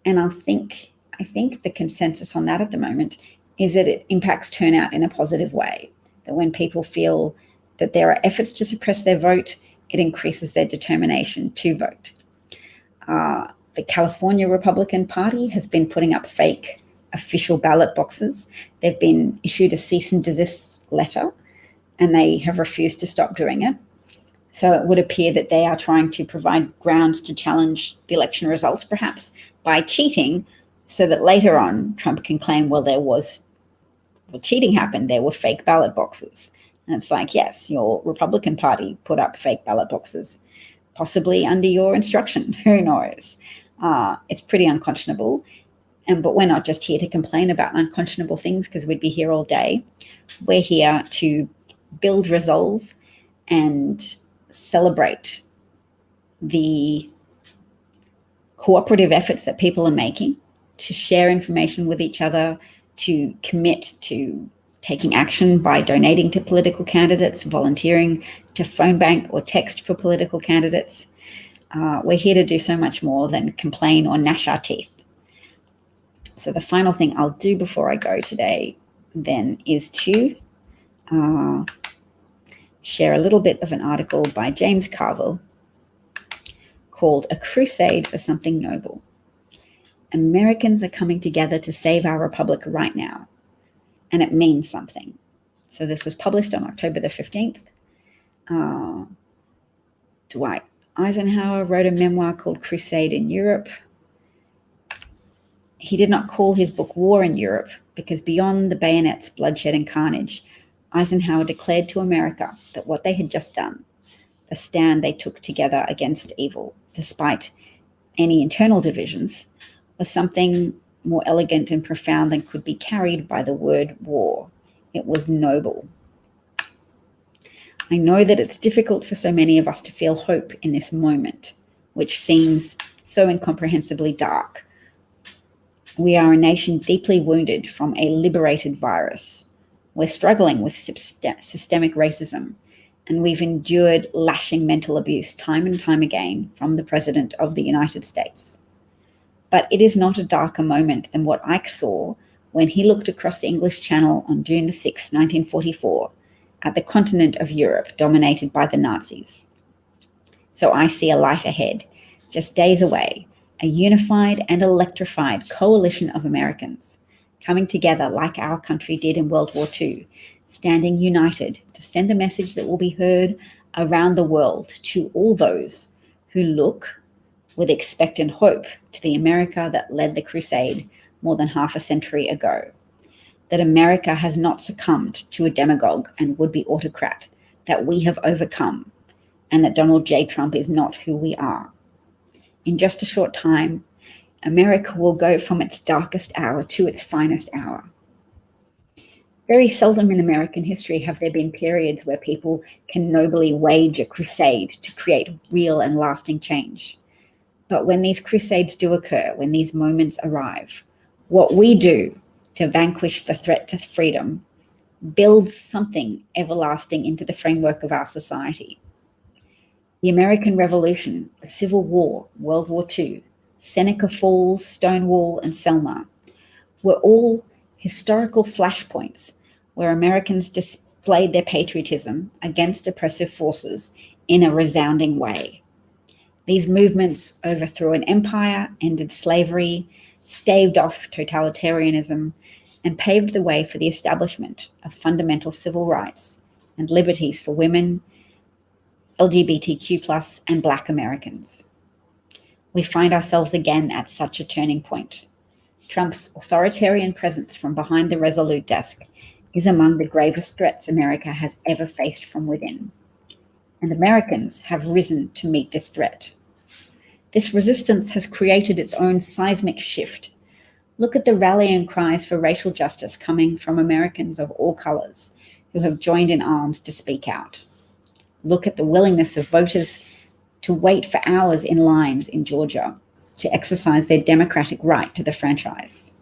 And I think the consensus on that at the moment is that it impacts turnout in a positive way. That when people feel that there are efforts to suppress their vote, it increases their determination to vote. The California Republican Party has been putting up fake official ballot boxes. They've been issued a cease and desist letter, and they have refused to stop doing it. So it would appear that they are trying to provide grounds to challenge the election results, perhaps by cheating, so that later on Trump can claim, cheating happened, there were fake ballot boxes. And it's like, yes, your Republican Party put up fake ballot boxes, possibly under your instruction, who knows? It's pretty unconscionable. But we're not just here to complain about unconscionable things, because we'd be here all day. We're here to build resolve and celebrate the cooperative efforts that people are making to share information with each other, to commit to taking action by donating to political candidates, volunteering to phone bank or text for political candidates. We're here to do so much more than complain or gnash our teeth. So the final thing I'll do before I go today then is to share a little bit of an article by James Carville called A Crusade for Something Noble. Americans are coming together to save our republic right now, and it means something. So this was published on October the 15th. Dwight Eisenhower wrote a memoir called Crusade in Europe. He did not call his book War in Europe because beyond the bayonets, bloodshed, and carnage, Eisenhower declared to America that what they had just done, the stand they took together against evil, despite any internal divisions, was something more elegant and profound than could be carried by the word war. It was noble. I know that it's difficult for so many of us to feel hope in this moment, which seems so incomprehensibly dark. We are a nation deeply wounded from a liberated virus. We're struggling with systemic racism, and we've endured lashing mental abuse time and time again from the President of the United States. But it is not a darker moment than what Ike saw when he looked across the English Channel on June the 6th, 1944, at the continent of Europe dominated by the Nazis. So I see a light ahead, just days away, a unified and electrified coalition of Americans coming together like our country did in World War II, standing united to send a message that will be heard around the world to all those who look with expectant hope to the America that led the crusade more than half a century ago. That America has not succumbed to a demagogue and would-be autocrat, that we have overcome, and that Donald J. Trump is not who we are. In just a short time, America will go from its darkest hour to its finest hour. Very seldom in American history have there been periods where people can nobly wage a crusade to create real and lasting change. But when these crusades do occur, when these moments arrive, what we do to vanquish the threat to freedom builds something everlasting into the framework of our society. The American Revolution, the Civil War, World War II, Seneca Falls, Stonewall, and Selma were all historical flashpoints where Americans displayed their patriotism against oppressive forces in a resounding way. These movements overthrew an empire, ended slavery, staved off totalitarianism, and paved the way for the establishment of fundamental civil rights and liberties for women, LGBTQ+, and Black Americans. We find ourselves again at such a turning point. Trump's authoritarian presence from behind the Resolute desk is among the gravest threats America has ever faced from within. And Americans have risen to meet this threat. This resistance has created its own seismic shift. Look at the rallying cries for racial justice coming from Americans of all colors who have joined in arms to speak out. Look at the willingness of voters to wait for hours in lines in Georgia to exercise their democratic right to the franchise.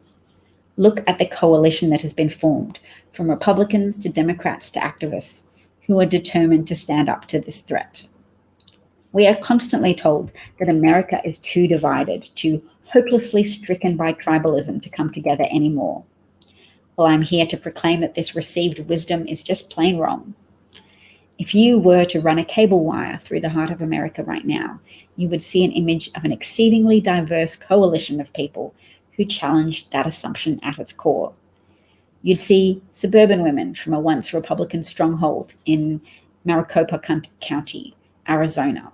Look at the coalition that has been formed from Republicans to Democrats to activists who are determined to stand up to this threat. We are constantly told that America is too divided, too hopelessly stricken by tribalism to come together anymore. Well, I'm here to proclaim that this received wisdom is just plain wrong. If you were to run a cable wire through the heart of America right now, you would see an image of an exceedingly diverse coalition of people who challenged that assumption at its core. You'd see suburban women from a once Republican stronghold in Maricopa County, Arizona,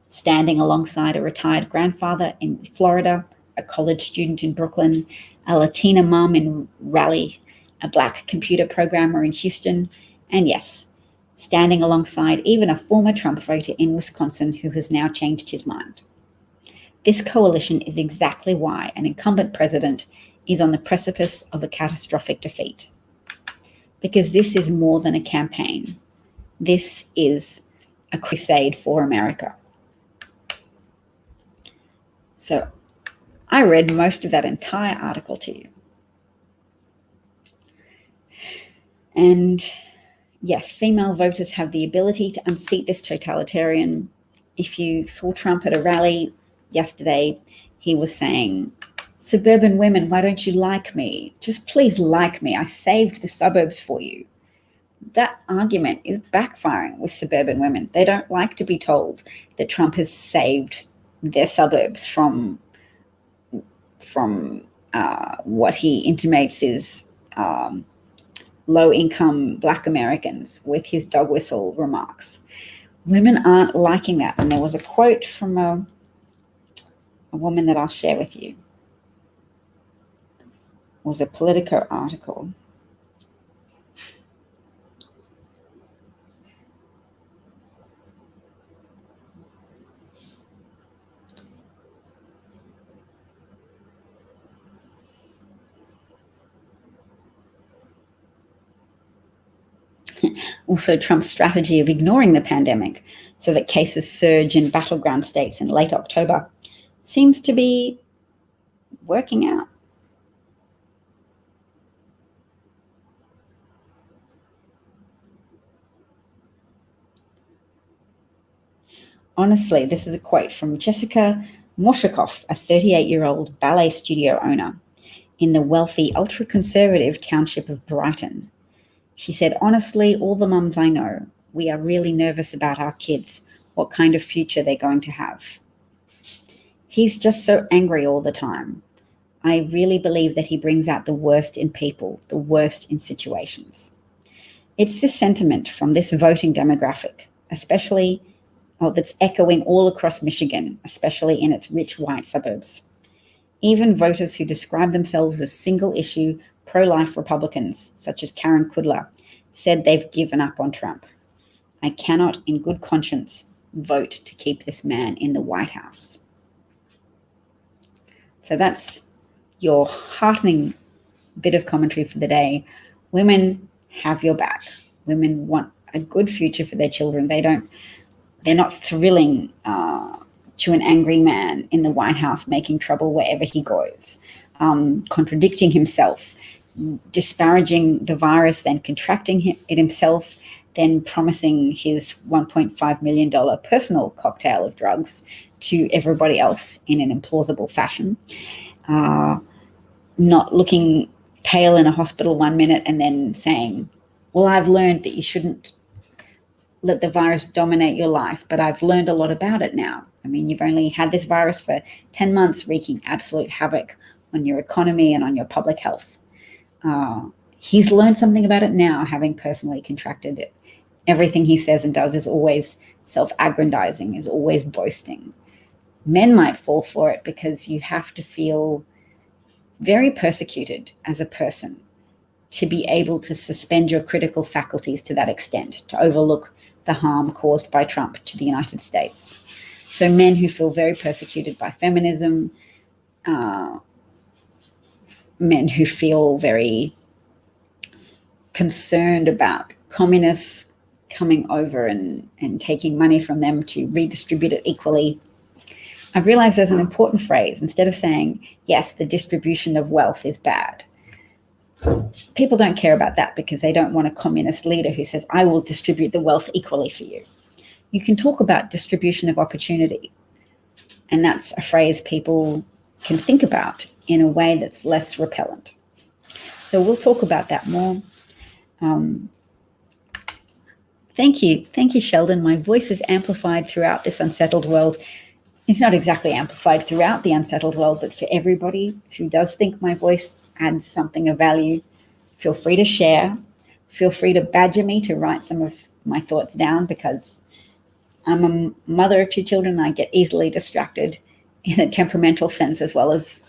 standing alongside a retired grandfather in Florida, a college student in Brooklyn, a Latina mom in Raleigh, a Black computer programmer in Houston, and yes, standing alongside even a former Trump voter in Wisconsin who has now changed his mind. This coalition is exactly why an incumbent president is on the precipice of a catastrophic defeat. Because this is more than a campaign. This is a crusade for America. So I read most of that entire article to you. And yes, female voters have the ability to unseat this totalitarian. If you saw Trump at a rally yesterday, he was saying, "Suburban women, why don't you like me? Just please like me. I saved the suburbs for you." That argument is backfiring with suburban women. They don't like to be told that Trump has saved their suburbs from what he intimates is low-income Black Americans with his dog whistle remarks. Women aren't liking that. And there was a quote from a woman that I'll share with you. It was a Politico article. Also, Trump's strategy of ignoring the pandemic so that cases surge in battleground states in late October seems to be working out. Honestly, this is a quote from Jessica Moshikoff, a 38-year-old ballet studio owner in the wealthy, ultra-conservative township of Brighton. She said, "Honestly, all the mums I know, we are really nervous about our kids, what kind of future they're going to have. He's just so angry all the time. I really believe that he brings out the worst in people, the worst in situations." It's this sentiment from this voting demographic, especially that's echoing all across Michigan, especially in its rich white suburbs. Even voters who describe themselves as single-issue, pro-life Republicans, such as Karen Kudla, said they've given up on Trump. I cannot, in good conscience, vote to keep this man in the White House. So that's your heartening bit of commentary for the day. Women have your back. Women want a good future for their children. They're not thrilling to an angry man in the White House making trouble wherever he goes, contradicting himself, disparaging the virus, then contracting it himself, then promising his $1.5 million personal cocktail of drugs to everybody else in an implausible fashion, not looking pale in a hospital 1 minute and then saying, well, I've learned that you shouldn't let the virus dominate your life, but I've learned a lot about it now. I mean, you've only had this virus for 10 months, wreaking absolute havoc on your economy and on your public health. He's learned something about it now, having personally contracted it. Everything he says and does is always self-aggrandizing, is always boasting. Men might fall for it because you have to feel very persecuted as a person to be able to suspend your critical faculties to that extent, to overlook the harm caused by Trump to the United States. So men who feel very persecuted by feminism, men who feel very concerned about communists coming over and taking money from them to redistribute it equally. I've realized there's an important phrase. Instead of saying, yes, the distribution of wealth is bad, people don't care about that because they don't want a communist leader who says, I will distribute the wealth equally for you. You can talk about distribution of opportunity. And that's a phrase people can think about in a way that's less repellent. So we'll talk about that more. Thank you. Thank you, Sheldon. My voice is amplified throughout this unsettled world. It's not exactly amplified throughout the unsettled world, but for everybody who does think my voice adds something of value, feel free to share. Feel free to badger me to write some of my thoughts down, because I'm a mother of 2 children. I get easily distracted in a temperamental sense as well as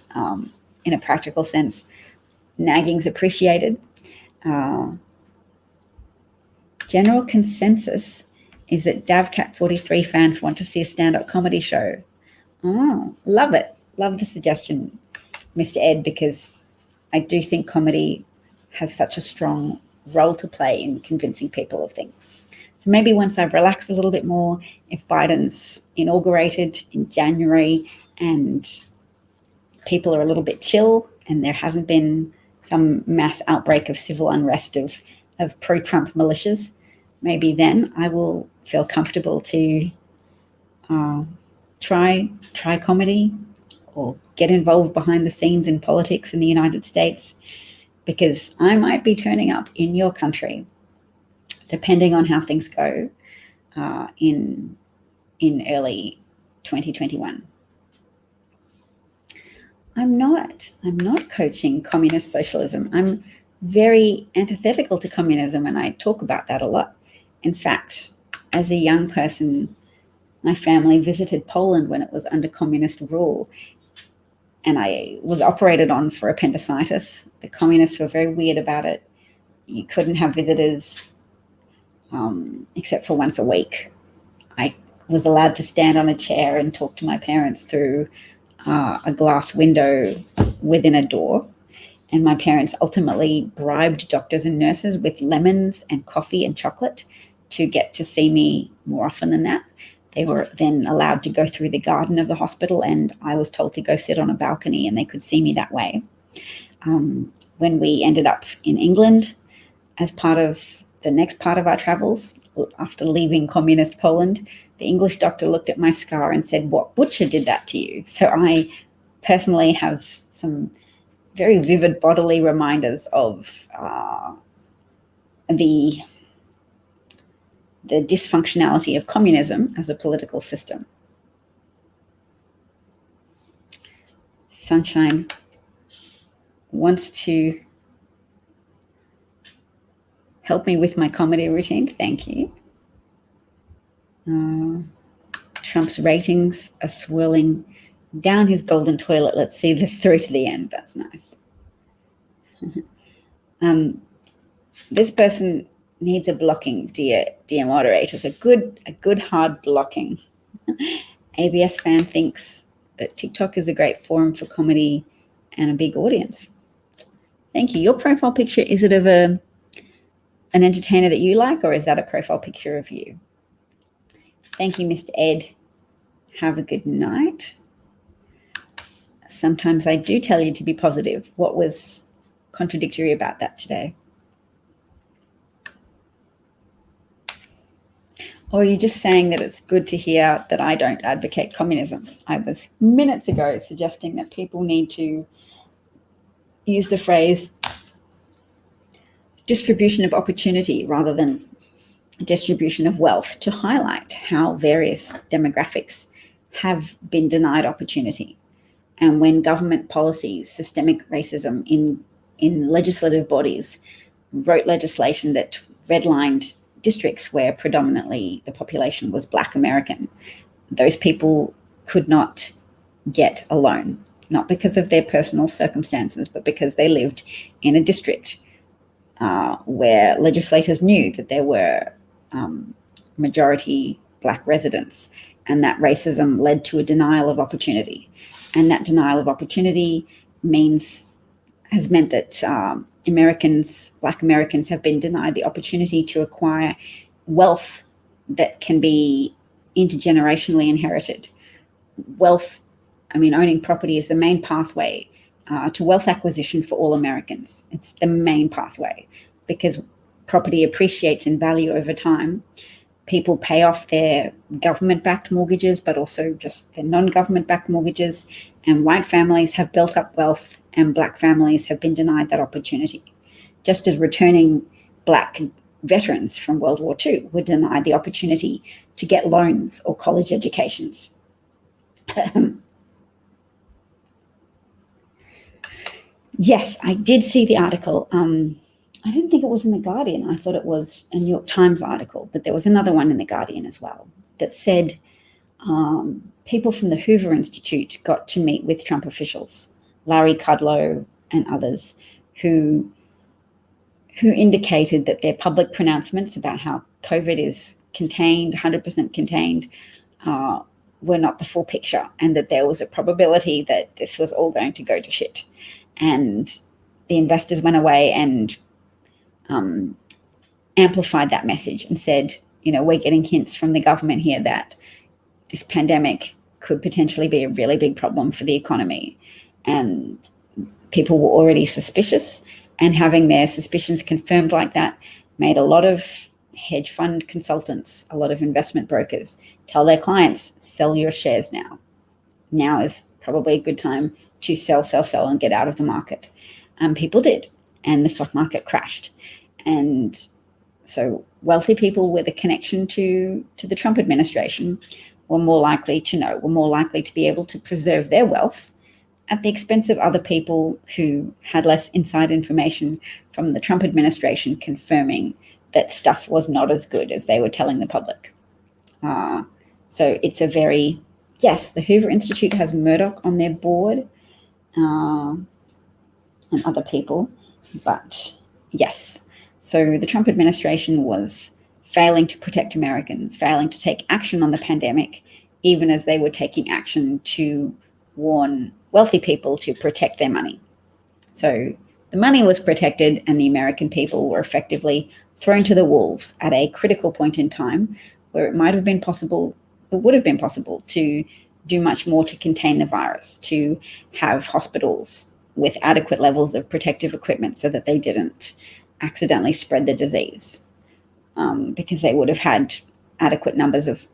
in a practical sense. Nagging's appreciated. General consensus is that DavCat43 fans want to see a stand-up comedy show. Oh, love it. Love the suggestion, Mr. Ed, because I do think comedy has such a strong role to play in convincing people of things. So maybe once I've relaxed a little bit more, if Biden's inaugurated in January and people are a little bit chill and there hasn't been some mass outbreak of civil unrest of pro-Trump militias, maybe then I will feel comfortable to try comedy or get involved behind the scenes in politics in the United States, because I might be turning up in your country, depending on how things go in early 2021. I'm not coaching communist socialism. I'm very antithetical to communism, and I talk about that a lot. In fact, as a young person, my family visited Poland when it was under communist rule, and I was operated on for appendicitis. The communists were very weird about it. You couldn't have visitors except for once a week. I was allowed to stand on a chair and talk to my parents through a glass window within a door. And my parents ultimately bribed doctors and nurses with lemons and coffee and chocolate to get to see me more often than that. They were then allowed to go through the garden of the hospital, and I was told to go sit on a balcony and they could see me that way. When we ended up in England as part of the next part of our travels, after leaving communist Poland, the English doctor looked at my scar and said, "What butcher did that to you?" So I personally have some very vivid bodily reminders of the dysfunctionality of communism as a political system. Sunshine wants to Help me with my comedy routine. Thank you. Trump's ratings are swirling down his golden toilet. Let's see this through to the end. That's nice. This person needs a blocking, dear moderators, a good hard blocking. ABS fan thinks that TikTok is a great forum for comedy and a big audience. Thank you. Your profile picture, is it of an entertainer that you like, or is that a profile picture of you? Thank you, Mr. Ed. Have a good night. Sometimes I do tell you to be positive. What was contradictory about that today? Or are you just saying that it's good to hear that I don't advocate communism? I was minutes ago suggesting that people need to use the phrase distribution of opportunity rather than distribution of wealth to highlight how various demographics have been denied opportunity. And when government policies, systemic racism in legislative bodies wrote legislation that redlined districts where predominantly the population was Black American, those people could not get a loan, not because of their personal circumstances, but because they lived in a district where legislators knew that there were majority Black residents, and that racism led to a denial of opportunity. And that denial of opportunity has meant that Black Americans have been denied the opportunity to acquire wealth that can be intergenerationally inherited. Wealth, owning property is the main pathway to wealth acquisition for all Americans. It's the main pathway because property appreciates in value over time. People pay off their government-backed mortgages, but also just their non-government-backed mortgages. And white families have built up wealth and Black families have been denied that opportunity. Just as returning Black veterans from World War II were denied the opportunity to get loans or college educations. Yes, I did see the article. I didn't think it was in The Guardian. I thought it was a New York Times article, but there was another one in The Guardian as well that said people from the Hoover Institute got to meet with Trump officials, Larry Kudlow and others, who indicated that their public pronouncements about how COVID is contained, 100% contained, were not the full picture, and that there was a probability that this was all going to go to shit. And the investors went away and amplified that message and said, we're getting hints from the government here that this pandemic could potentially be a really big problem for the economy. And people were already suspicious, and having their suspicions confirmed like that made a lot of hedge fund consultants, a lot of investment brokers tell their clients, sell your shares now. Now is probably a good time to sell and get out of the market. People did, and the stock market crashed. And so wealthy people with a connection to the Trump administration were more likely to be able to preserve their wealth at the expense of other people who had less inside information from the Trump administration confirming that stuff was not as good as they were telling the public. So it's yes, the Hoover Institute has Murdoch on their board and other people, but yes. So the Trump administration was failing to protect Americans, failing to take action on the pandemic, even as they were taking action to warn wealthy people to protect their money. So the money was protected and the American people were effectively thrown to the wolves at a critical point in time where it would have been possible to do much more to contain the virus, to have hospitals with adequate levels of protective equipment so that they didn't accidentally spread the disease, because they would have had adequate numbers of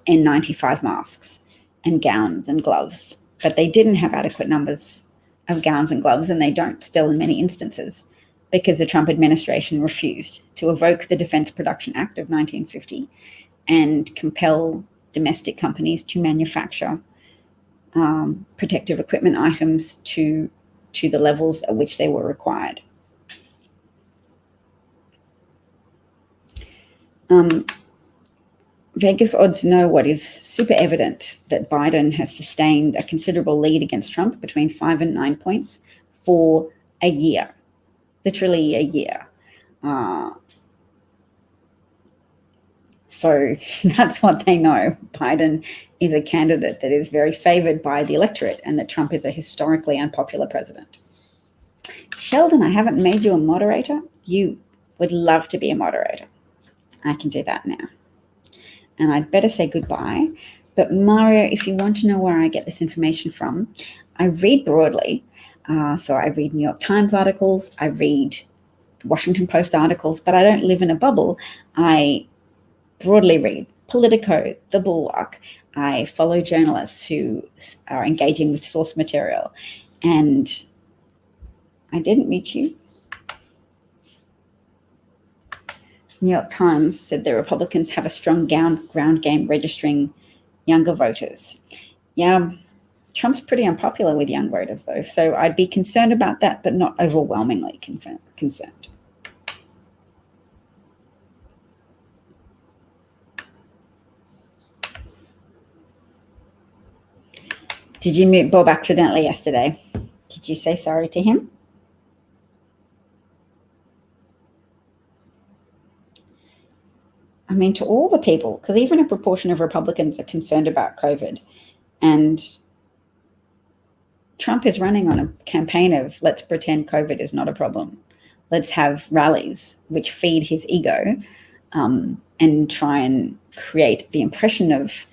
N95 masks and gowns and gloves. But they didn't have adequate numbers of gowns and gloves, and they don't still in many instances, because the Trump administration refused to evoke the Defense Production Act of 1950 and compel domestic companies to manufacture protective equipment items to the levels at which they were required. Vegas odds know what is super evident, that Biden has sustained a considerable lead against Trump, between 5 and 9 points, for a year, literally a year. So that's what they know. Biden is a candidate that is very favored by the electorate, and that Trump is a historically unpopular president. Sheldon, I haven't made you a moderator. You would love to be a moderator. I can do that now. And I'd better say goodbye. But Mario, if you want to know where I get this information from, I read broadly. So I read New York Times articles, I read Washington Post articles, but I don't live in a bubble. I broadly read Politico, The Bulwark. I follow journalists who are engaging with source material. And I didn't mute you. New York Times said the Republicans have a strong ground game registering younger voters. Yeah, Trump's pretty unpopular with young voters, though, so I'd be concerned about that, but not overwhelmingly concerned. Did you mute Bob accidentally yesterday? Did you say sorry to him? I mean, to all the people, because even a proportion of Republicans are concerned about COVID, and Trump is running on a campaign of let's pretend COVID is not a problem. Let's have rallies which feed his ego and try and create the impression of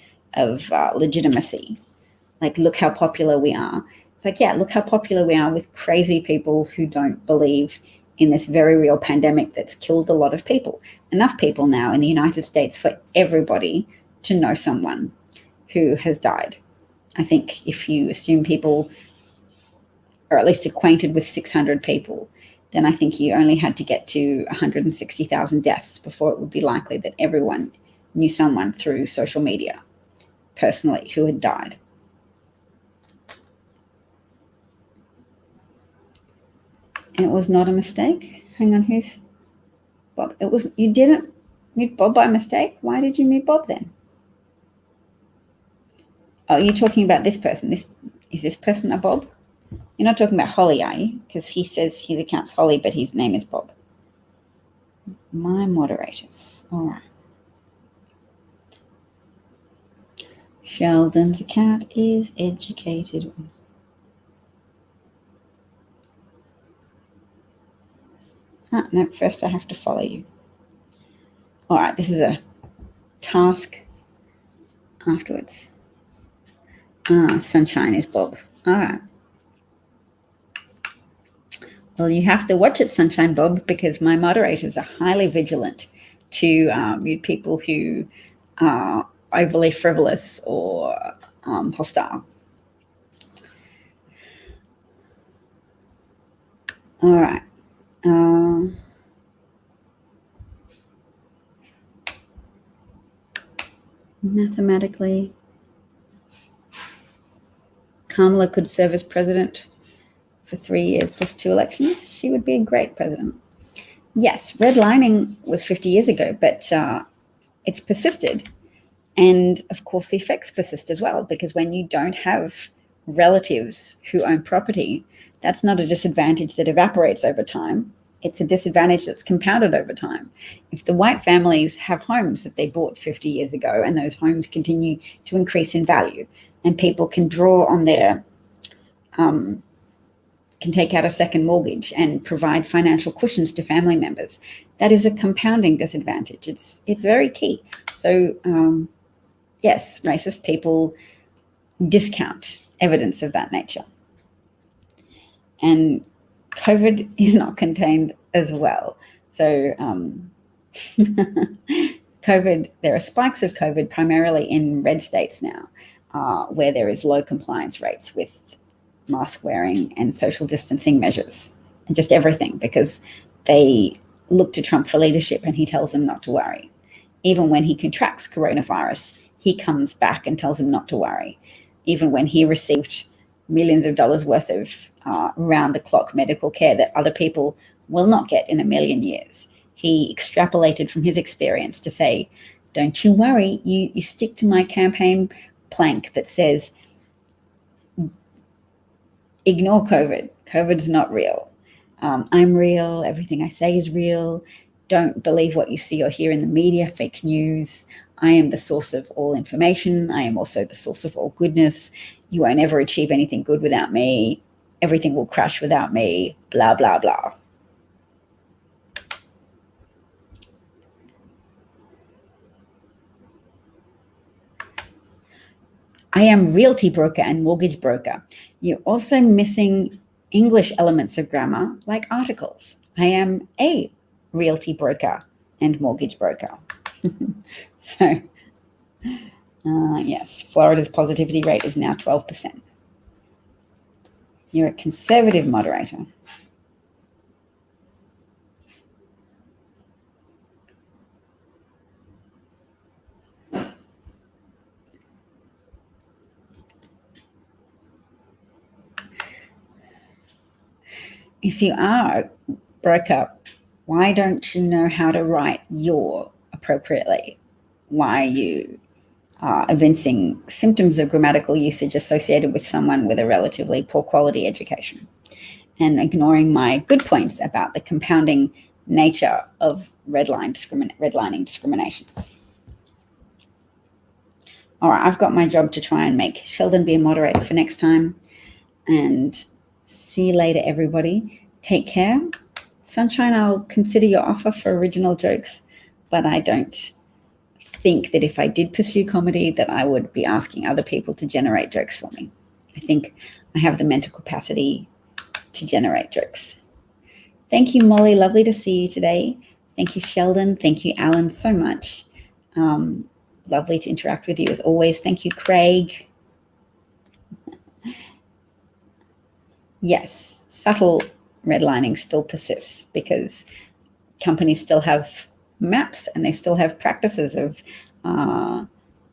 legitimacy. Like, look how popular we are. It's like, yeah, look how popular we are with crazy people who don't believe in this very real pandemic that's killed a lot of people. Enough people now in the United States for everybody to know someone who has died. I think if you assume people are at least acquainted with 600 people, then I think you only had to get to 160,000 deaths before it would be likely that everyone knew someone through social media personally who had died. It was not a mistake. Hang on, who's Bob? It was, you didn't mute Bob by mistake? Why did you mute Bob then? Oh, you're talking about this person. Is this person a Bob? You're not talking about Holly, are you? Because he says his account's Holly, but his name is Bob. My moderators. All right. Sheldon's account is educated. No, first I have to follow you. All right, this is a task afterwards. Sunshine is Bob. All right. Well, you have to watch it, Sunshine Bob, because my moderators are highly vigilant to mute people who are overly frivolous or hostile. All right. Mathematically, Kamala could serve as president for 3 years plus 2 elections. She would be a great president. Yes, redlining was 50 years ago, but it's persisted. And of course, the effects persist as well, because when you don't have relatives who own property, that's not a disadvantage that evaporates over time. It's a disadvantage that's compounded over time. If the white families have homes that they bought 50 years ago and those homes continue to increase in value, and people can draw on their, can take out a second mortgage and provide financial cushions to family members, that is a compounding disadvantage. It's very key. So yes, racist people discount evidence of that nature. And COVID is not contained as well. So COVID, there are spikes of COVID primarily in red states now, where there is low compliance rates with mask wearing and social distancing measures and just everything, because they look to Trump for leadership and he tells them not to worry. Even when he contracts coronavirus, he comes back and tells them not to worry. Even when he received millions of dollars worth of round-the-clock medical care that other people will not get in a million years, he extrapolated from his experience to say, don't you worry, you stick to my campaign plank that says, ignore COVID. COVID's not real. I'm real. Everything I say is real. Don't believe what you see or hear in the media, fake news. I am the source of all information. I am also the source of all goodness. You won't ever achieve anything good without me. Everything will crash without me, blah, blah, blah. I am realty broker and mortgage broker. You're also missing English elements of grammar like articles. I am a realty broker and mortgage broker. So, yes, Florida's positivity rate is now 12%. You're a conservative moderator. If you are a broker, why don't you know how to write your appropriately? Why are you evincing symptoms of grammatical usage associated with someone with a relatively poor quality education, and ignoring my good points about the compounding nature of redlining discriminations? All right, I've got my job to try and make Sheldon be a moderator for next time. And see you later, everybody. Take care. Sunshine, I'll consider your offer for original jokes, but I don't think that if I did pursue comedy that I would be asking other people to generate jokes for me. I think I have the mental capacity to generate jokes. Thank you, Molly. Lovely to see you today. Thank you, Sheldon. Thank you, Alan, so much. Lovely to interact with you as always. Thank you, Craig. Yes, subtle redlining still persists because companies still have maps and they still have practices of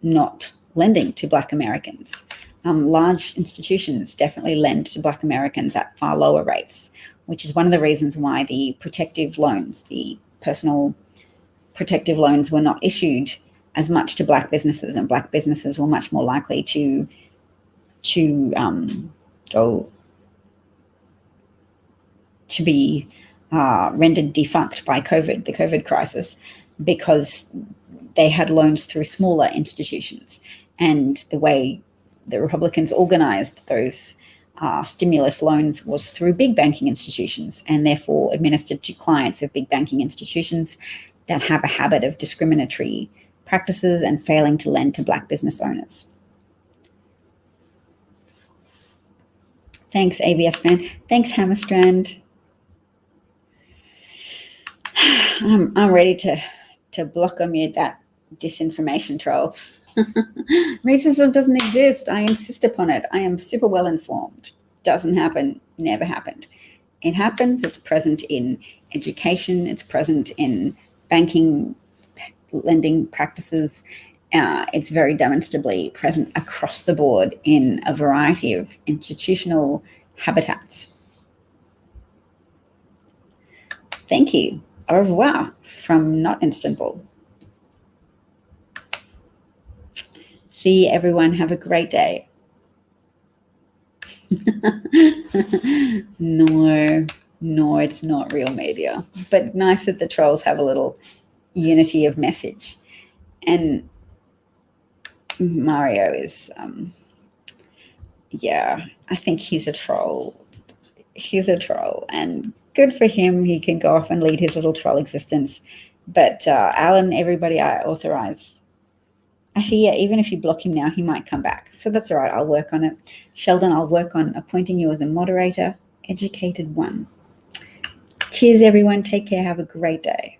not lending to Black Americans. Large institutions definitely lend to Black Americans at far lower rates, which is one of the reasons why the protective loans, the personal protective loans, were not issued as much to Black businesses, and Black businesses were much more likely to be rendered defunct by COVID, the COVID crisis, because they had loans through smaller institutions. And the way the Republicans organized those stimulus loans was through big banking institutions, and therefore administered to clients of big banking institutions that have a habit of discriminatory practices and failing to lend to Black business owners. Thanks, ABS fan. Thanks, Hammerstrand. I'm ready to block or mute that disinformation troll. Racism doesn't exist. I insist upon it. I am super well informed. Doesn't happen. Never happened. It happens. It's present in education. It's present in banking, lending practices. It's very demonstrably present across the board in a variety of institutional habitats. Thank you. Au revoir from not Istanbul. See everyone. Have a great day. No, it's not real media. But nice that the trolls have a little unity of message. And Mario is, yeah, I think he's a troll. He's a troll, and good for him. He can go off and lead his little troll existence. But Alan, everybody I authorize. Actually, yeah, even if you block him now, he might come back. So that's all right. I'll work on it. Sheldon, I'll work on appointing you as a moderator. Educated one. Cheers, everyone. Take care. Have a great day.